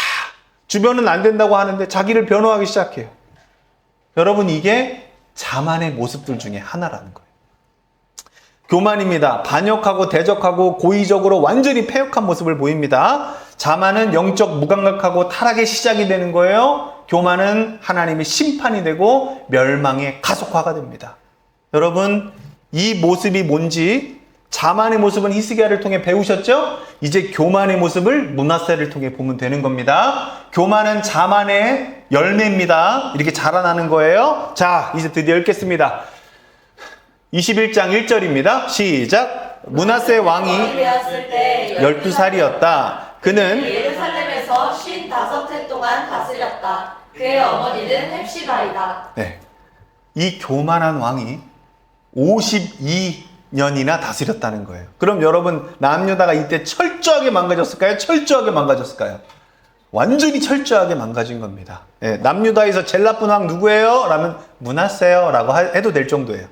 주변은 안 된다고 하는데 자기를 변호하기 시작해요. 여러분, 이게 자만의 모습들 중에 하나라는 거예요. 교만입니다. 반역하고 대적하고 고의적으로 완전히 패역한 모습을 보입니다. 자만은 영적 무감각하고 타락의 시작이 되는 거예요. 교만은 하나님의 심판이 되고 멸망의 가속화가 됩니다. 여러분, 이 모습이 뭔지, 자만의 모습은 히스기야를 통해 배우셨죠? 이제 교만의 모습을 므낫세를 통해 보면 되는 겁니다. 교만은 자만의 열매입니다. 이렇게 자라나는 거예요. 자, 이제 드디어 읽겠습니다. 21장 1절입니다. 시작. 므낫세 왕이 되었을 때 12살이었다. 그는 예루살렘에서 55해 동안 다스렸다. 그의 어머니는 헵시바이다. 네, 이 교만한 왕이 52년이나 다스렸다는 거예요. 그럼 여러분, 남유다가 이때 철저하게 망가졌을까요? 철저하게 망가졌을까요? 완전히 철저하게 망가진 겁니다. 네, 남유다에서 제일 나쁜 왕 누구예요? 라면 므낫세요 라고 해도 될 정도예요.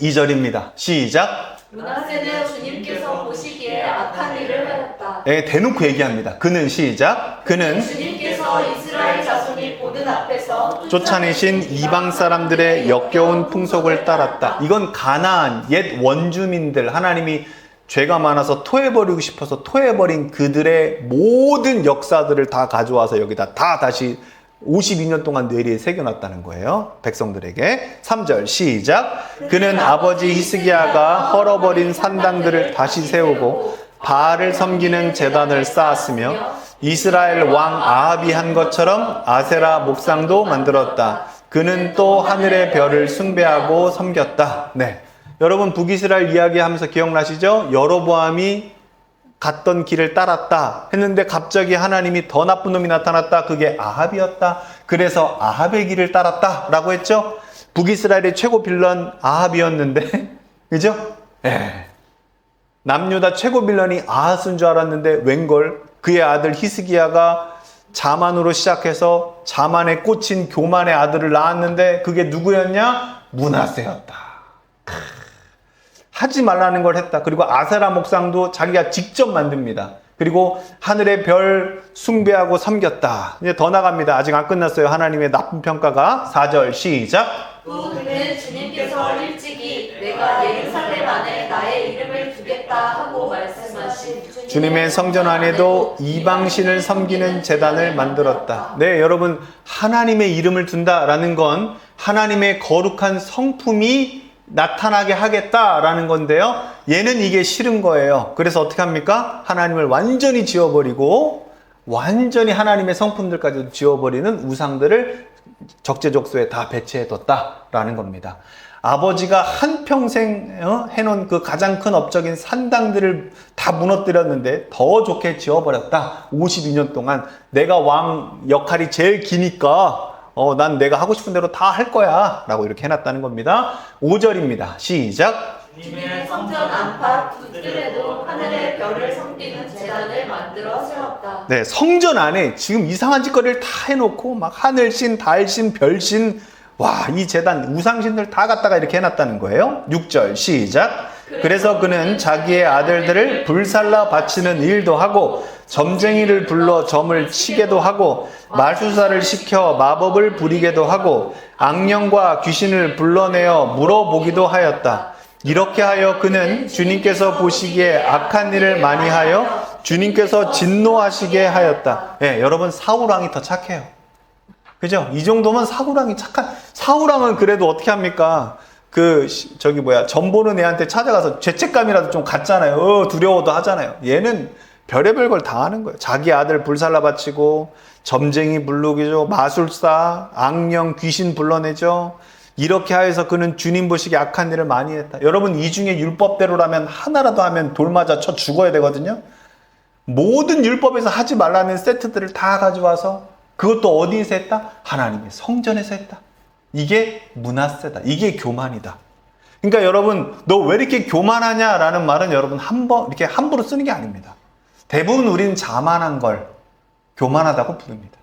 2절입니다. 시작. 므낫세는 주님께서 보시기에 악한 일을 하였다. 네, 대놓고 얘기합니다. 그는 시작. 그는 주님께서 이스라엘 자손이 보는 앞에서 쫓아내신 이방 사람들의 역겨운 풍속을 따랐다. 이건 가나안 옛 원주민들, 하나님이 죄가 많아서 토해버리고 싶어서 토해버린 그들의 모든 역사들을 다 가져와서 여기다 다 다시 52년 동안 뇌리에 새겨놨다는 거예요. 백성들에게. 3절 시작. 그는 아버지 히스기야가 헐어버린 산당들을 다시 세우고 바알을 섬기는 제단을 쌓았으며 이스라엘 왕 아합이 한 것처럼 아세라 목상도 만들었다. 그는 또 하늘의 별을 숭배하고 섬겼다. 네, 여러분 북이스라엘 이야기하면서 기억나시죠? 여로보암이 갔던 길을 따랐다 했는데 갑자기 하나님이 더 나쁜 놈이 나타났다. 그게 아합이었다. 그래서 아합의 길을 따랐다 라고 했죠. 북이스라엘의 최고 빌런 아합이었는데 그죠? 예. 남유다 최고 빌런이 아하스인 줄 알았는데 웬걸 그의 아들 히스기야가 자만으로 시작해서 자만에 꽂힌 교만의 아들을 낳았는데 그게 누구였냐? 므낫세였다. 하지 말라는 걸 했다. 그리고 아세라 목상도 자기가 직접 만듭니다. 그리고 하늘의 별 숭배하고 섬겼다. 이제 더 나갑니다. 아직 안 끝났어요. 하나님의 나쁜 평가가. 4절 시작. 또 그는 주님께서 일찍이 내가 예루살렘 안에 나의 이름을 두겠다 하고 말씀하신 주님의 성전 안에도 이방신을 섬기는 제단을 만들었다. 네, 여러분 하나님의 이름을 둔다라는 건 하나님의 거룩한 성품이 나타나게 하겠다라는 건데요. 얘는 이게 싫은 거예요. 그래서 어떻게 합니까? 하나님을 완전히 지워버리고 완전히 하나님의 성품들까지 지워버리는 우상들을 적재적소에 다 배치해뒀다라는 겁니다. 아버지가 한평생 해놓은 그 가장 큰 업적인 산당들을 다 무너뜨렸는데 더 좋게 지어버렸다. 52년 동안 내가 왕 역할이 제일 기니까 난 내가 하고 싶은 대로 다 할 거야 라고 이렇게 해놨다는 겁니다. 5절입니다. 시작. 주님의 성전 안팎 두 뜰에도 하늘의 별을 섬기는 제단을 만들어 세웠다. 네, 성전 안에 지금 이상한 짓거리를 다 해놓고 막 하늘신, 달신, 별신, 와, 이 제단 우상신들 다 갖다가 이렇게 해놨다는 거예요. 6절 시작. 그래서 그는 자기의 아들들을 불살라 바치는 일도 하고 점쟁이를 불러 점을 치게도 하고 마술사를 시켜 마법을 부리게도 하고 악령과 귀신을 불러내어 물어보기도 하였다. 이렇게 하여 그는 주님께서 보시기에 악한 일을 많이 하여 주님께서 진노하시게 하였다. 예, 여러분 사울왕이 더 착해요. 그죠? 이 정도면 사울왕이 착한, 사울왕은 그래도 어떻게 합니까? 점 보는 애한테 찾아가서 죄책감이라도 좀 갖잖아요. 두려워도 하잖아요. 얘는 별의별 걸 다 하는 거예요. 자기 아들 불살라 바치고, 점쟁이 부르기죠. 마술사, 악령, 귀신 불러내죠. 이렇게 하여서 그는 주님 보시기에 악한 일을 많이 했다. 여러분, 이 중에 율법대로라면 하나라도 하면 돌 맞아 쳐 죽어야 되거든요. 모든 율법에서 하지 말라는 세트들을 다 가져와서 그것도 어디에서 했다? 하나님의 성전에서 했다. 이게 므낫세다. 이게 교만이다. 그러니까 여러분, 너 왜 이렇게 교만하냐라는 말은 여러분 이렇게 함부로 쓰는 게 아닙니다. 대부분 우리는 자만한 걸 교만하다고 부릅니다.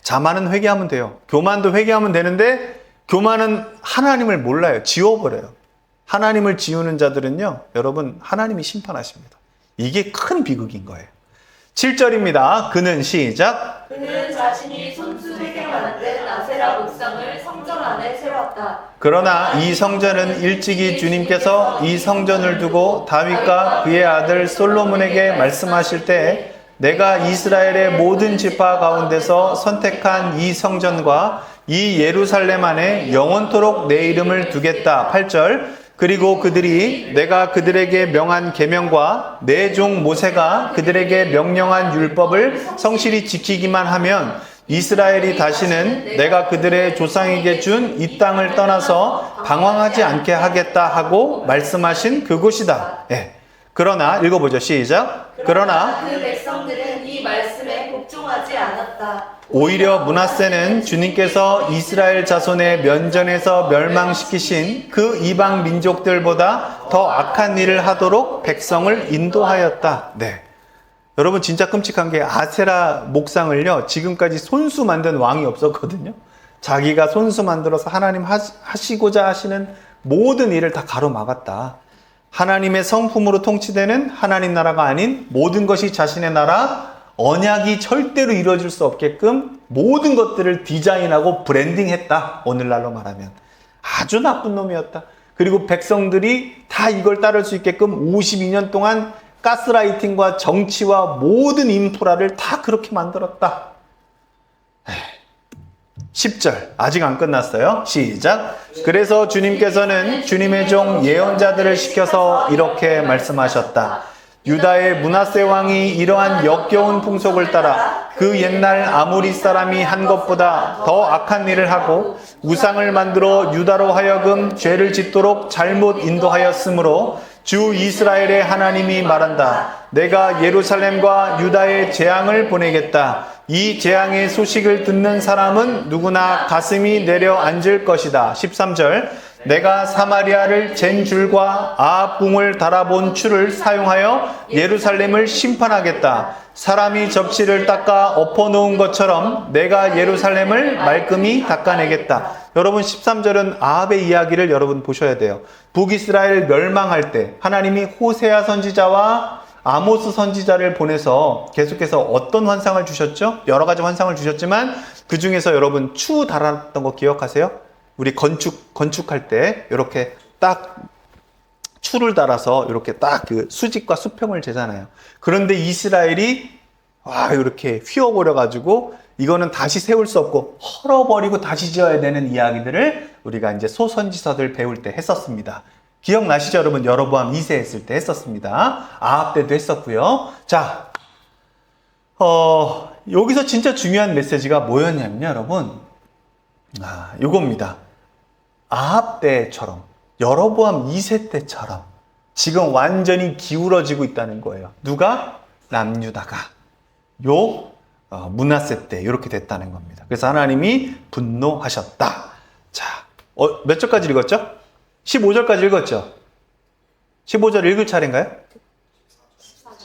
자만은 회개하면 돼요. 교만도 회개하면 되는데 교만은 하나님을 몰라요. 지워버려요. 하나님을 지우는 자들은요, 여러분 하나님이 심판하십니다. 이게 큰 비극인 거예요. 7절입니다. 그는 시작. 그는 자신이 손수에게 만든 아세라 목상을 성전 안에 세웠다. 그러나 이 성전은 일찍이 주님께서 이 성전을 두고 다윗과 그의 아들 솔로몬에게 말씀하실 때 내가 이스라엘의 모든 지파 가운데서 선택한 이 성전과 이 예루살렘 안에 영원토록 내 이름을 두겠다. 8절. 그리고 그들이 내가 그들에게 명한 계명과 내 종 모세가 그들에게 명령한 율법을 성실히 지키기만 하면 이스라엘이 다시는 내가 그들의 조상에게 준 이 땅을 떠나서 방황하지 않게 하겠다 하고 말씀하신 그곳이다. 예. 그러나 읽어보죠. 시작. 그러나 그 백성들은 이 말씀에 복종하지 않았다. 오히려 므낫세는 주님께서 이스라엘 자손의 면전에서 멸망시키신 그 이방 민족들보다 더 악한 일을 하도록 백성을 인도하였다. 네. 여러분 진짜 끔찍한 게 아세라 목상을요, 지금까지 손수 만든 왕이 없었거든요. 자기가 손수 만들어서 하나님 하시고자 하시는 모든 일을 다 가로막았다. 하나님의 성품으로 통치되는 하나님 나라가 아닌 모든 것이 자신의 나라, 언약이 절대로 이루어질 수 없게끔 모든 것들을 디자인하고 브랜딩했다. 오늘날로 말하면 아주 나쁜 놈이었다. 그리고 백성들이 다 이걸 따를 수 있게끔 52년 동안 가스라이팅과 정치와 모든 인프라를 다 그렇게 만들었다. 10절 아직 안 끝났어요. 시작. 그래서 주님께서는 주님의 종 예언자들을 시켜서 이렇게 말씀하셨다. 유다의 므낫세 왕이 이러한 역겨운 풍속을 따라 그 옛날 아모리 사람이 한 것보다 더 악한 일을 하고 우상을 만들어 유다로 하여금 죄를 짓도록 잘못 인도하였으므로 주 이스라엘의 하나님이 말한다. 내가 예루살렘과 유다에 재앙을 보내겠다. 이 재앙의 소식을 듣는 사람은 누구나 가슴이 내려앉을 것이다. 13절. 내가 사마리아를 잰 줄과 아합궁을 달아본 추를 사용하여 예루살렘을 심판하겠다. 사람이 접시를 닦아 엎어놓은 것처럼 내가 예루살렘을 말끔히 닦아내겠다. 여러분 13절은 아합의 이야기를 여러분 보셔야 돼요. 북이스라엘 멸망할 때 하나님이 호세아 선지자와 아모스 선지자를 보내서 계속해서 어떤 환상을 주셨죠? 여러 가지 환상을 주셨지만 그 중에서 여러분 추 달았던 거 기억하세요? 우리 건축할 때 이렇게 딱 추를 달아서 이렇게 딱 그 수직과 수평을 재잖아요. 그런데 이스라엘이 이렇게 휘어버려 가지고 이거는 다시 세울 수 없고 헐어버리고 다시 지어야 되는 이야기들을 우리가 이제 소선지서들 배울 때 했었습니다. 기억나시죠, 여러분? 여로보암 2세 했을 때 했었습니다. 아합 때도 했었고요. 자, 여기서 진짜 중요한 메시지가 뭐였냐면요, 여러분. 요겁니다. 아합 때처럼, 여로보암 2세 때처럼 지금 완전히 기울어지고 있다는 거예요. 누가? 남유다가. 므낫세 때 이렇게 됐다는 겁니다. 그래서 하나님이 분노하셨다. 자, 몇 절까지 읽었죠? 15절까지 읽었죠? 15절 읽을 차례인가요?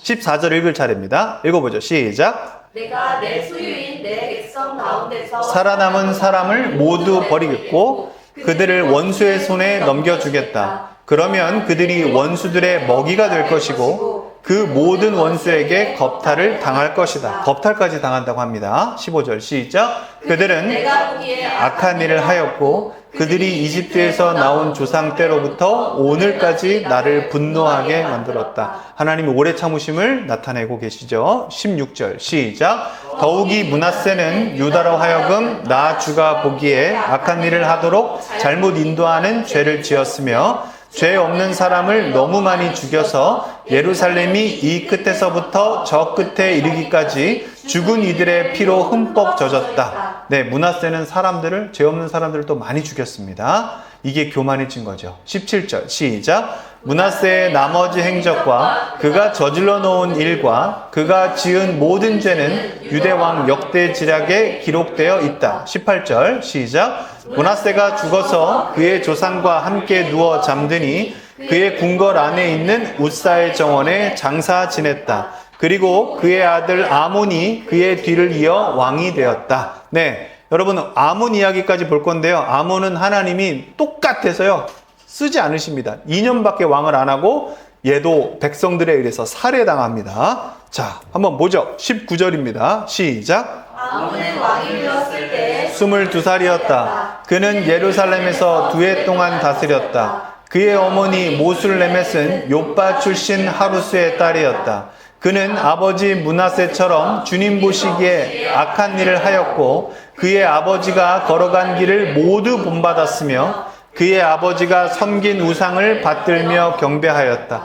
14절 읽을 차례입니다. 읽어보죠. 시작. 내가 내 소유인 내 백성 가운데서 살아남은 사람을 모두 버리겠고 그들을 원수의 손에 넘겨주겠다. 그러면 그들이 원수들의 먹이가 될 것이고 그 모든 원수에게 겁탈을 당할 것이다. 겁탈까지 당한다고 합니다. 15절 시작. 그들은 내가 보기에 악한 일을 하였고 그들이 이집트에서 나온 조상 때로부터 오늘까지 나를 분노하게 만들었다. 하나님이 오래 참으심을 나타내고 계시죠. 16절 시작. 더욱이 므낫세는 유다로 하여금 나 주가 보기에 악한 일을 하도록 잘못 인도하는 죄를 지었으며 죄 없는 사람을 너무 많이 죽여서 예루살렘이 이 끝에서부터 저 끝에 이르기까지 죽은 이들의 피로 흠뻑 젖었다. 네, 므낫세는 사람들을, 죄 없는 사람들을 또 많이 죽였습니다. 이게 교만해진 거죠. 17절 시작. 므낫세의 나머지 행적과 그가 저질러 놓은 일과 그가 지은 모든 죄는 유대왕 역대 지략에 기록되어 있다. 18절 시작. 므낫세가 죽어서 그의 조상과 함께 누워 잠드니 그의 궁궐 안에 있는 웃사의 정원에 장사 지냈다. 그리고 그의 아들 아몬이 그의 뒤를 이어 왕이 되었다. 네, 여러분 아몬 이야기까지 볼 건데요. 아몬은 하나님이 똑같아서요 쓰지 않으십니다. 2년밖에 왕을 안 하고 얘도 백성들에 의해서 살해당합니다. 자, 한번 보죠. 19절입니다. 시작. 아몬의 왕이 되었을 때 22살이었다. 그는 예루살렘에서 2해 동안 다스렸다. 그의 어머니 모술레멧은 요빠 출신 하루스의 딸이었다. 그는 아버지 므낫세처럼 주님 보시기에 악한 일을 하였고 그의 아버지가 걸어간 길을 모두 본받았으며 그의 아버지가 섬긴 우상을 받들며 경배하였다.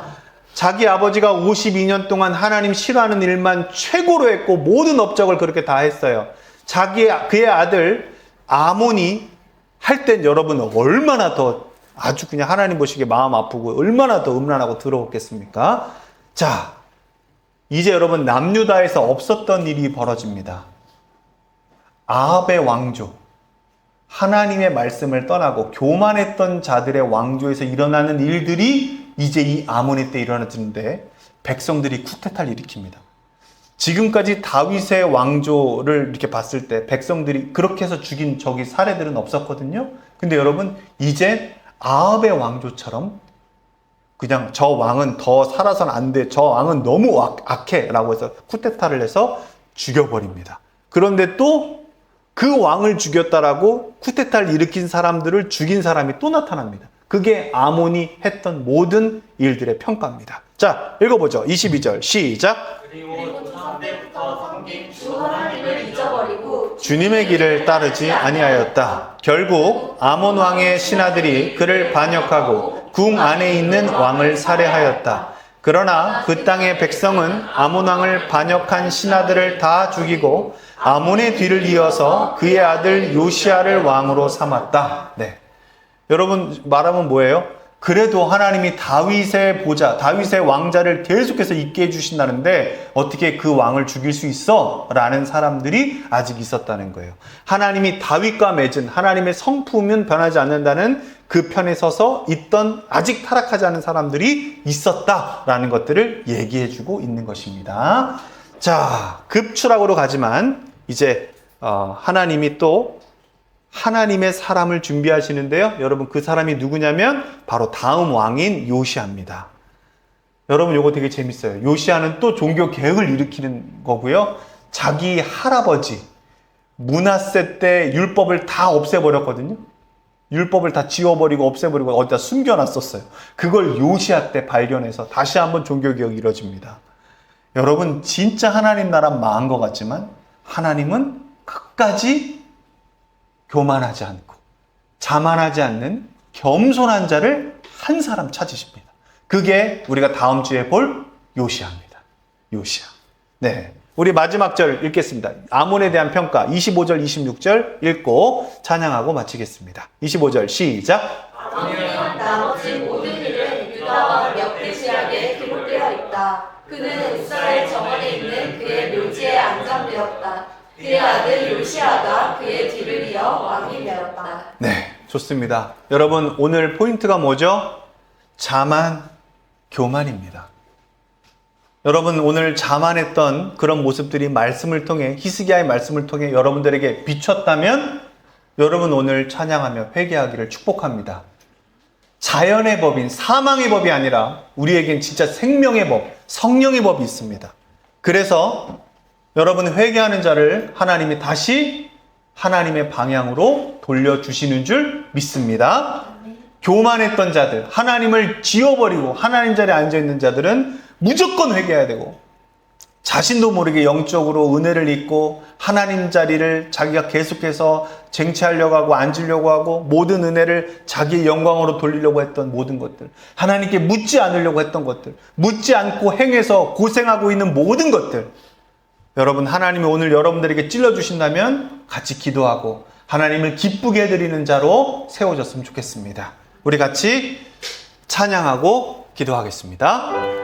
자기 아버지가 52년 동안 하나님 싫어하는 일만 최고로 했고 모든 업적을 그렇게 다 했어요. 그의 아들 아몬이 할 땐 여러분 얼마나 더 아주 그냥 하나님 보시기에 마음 아프고 얼마나 더 음란하고 더러웠겠습니까? 자, 이제 여러분 남유다에서 없었던 일이 벌어집니다. 아합의 왕조, 하나님의 말씀을 떠나고 교만했던 자들의 왕조에서 일어나는 일들이 이제 이 아몬의 때 일어났는데 백성들이 쿠데타를 일으킵니다. 지금까지 다윗의 왕조를 이렇게 봤을 때 백성들이 그렇게 해서 죽인 저기 사례들은 없었거든요. 근데 여러분 이제 아합의 왕조처럼 그냥 저 왕은 더 살아서는 안 돼. 저 왕은 너무 악해. 라고 해서 쿠데타를 해서 죽여버립니다. 그런데 또 그 왕을 죽였다라고 쿠데타를 일으킨 사람들을 죽인 사람이 또 나타납니다. 그게 아몬이 했던 모든 일들의 평가입니다. 자, 읽어보죠. 22절 시작. 그리고 조상 때부터 섬긴 주 하나님을 잊어버리고 주님의 길을 따르지 아니하였다. 결국 아몬 왕의 신하들이 그를 반역하고 궁 안에 있는 왕을 살해하였다. 그러나 그 땅의 백성은 아몬 왕을 반역한 신하들을 다 죽이고 아몬의 뒤를 이어서 그의 아들 요시아를 왕으로 삼았다. 네. 여러분 말하면 뭐예요? 그래도 하나님이 다윗의 보좌, 다윗의 왕자를 계속해서 있게 해주신다는데 어떻게 그 왕을 죽일 수 있어? 라는 사람들이 아직 있었다는 거예요. 하나님이 다윗과 맺은 하나님의 성품은 변하지 않는다는 그 편에 서서 있던 아직 타락하지 않은 사람들이 있었다라는 것들을 얘기해주고 있는 것입니다. 자, 급추락으로 가지만 이제 하나님이 또 하나님의 사람을 준비하시는데요. 여러분 그 사람이 누구냐면 바로 다음 왕인 요시아입니다. 여러분 요거 되게 재밌어요. 요시아는 또 종교 개혁을 일으키는 거고요. 자기 할아버지 므낫세 때 율법을 다 없애버렸거든요. 율법을 다 지워버리고 없애버리고 어디다 숨겨놨었어요. 그걸 요시아 때 발견해서 다시 한번 종교 개혁이 이루어집니다. 여러분 진짜 하나님 나라 망한 것 같지만 하나님은 끝까지 교만하지 않고 자만하지 않는 겸손한 자를 한 사람 찾으십니다. 그게 우리가 다음 주에 볼 요시아입니다. 요시아. 네, 우리 마지막 절 읽겠습니다. 아몬에 대한 평가 25절 26절 읽고 찬양하고 마치겠습니다. 25절 시작. 아몬이 한 나머지 모든 일은 유다와 역대시락에 기록되어 있다. 그는 이스라엘 정원에 있는 그의 묘지에 안장되었다. 그의 아들 요시아가 그의 뒤를 이어 왕이 되었다. 네, 좋습니다. 여러분 오늘 포인트가 뭐죠? 자만, 교만입니다. 여러분 오늘 자만했던 그런 모습들이 말씀을 통해 히스기야의 말씀을 통해 여러분들에게 비쳤다면 여러분 오늘 찬양하며 회개하기를 축복합니다. 자연의 법인 사망의 법이 아니라 우리에겐 진짜 생명의 법, 성령의 법이 있습니다. 그래서 여러분 회개하는 자를 하나님이 다시 하나님의 방향으로 돌려주시는 줄 믿습니다. 교만했던 자들, 하나님을 지워버리고 하나님 자리에 앉아있는 자들은 무조건 회개해야 되고 자신도 모르게 영적으로 은혜를 잊고 하나님 자리를 자기가 계속해서 쟁취하려고 하고 앉으려고 하고 모든 은혜를 자기의 영광으로 돌리려고 했던 모든 것들, 하나님께 묻지 않으려고 했던 것들, 묻지 않고 행해서 고생하고 있는 모든 것들, 여러분 하나님이 오늘 여러분들에게 찔러주신다면 같이 기도하고 하나님을 기쁘게 해드리는 자로 세워졌으면 좋겠습니다. 우리 같이 찬양하고 기도하겠습니다.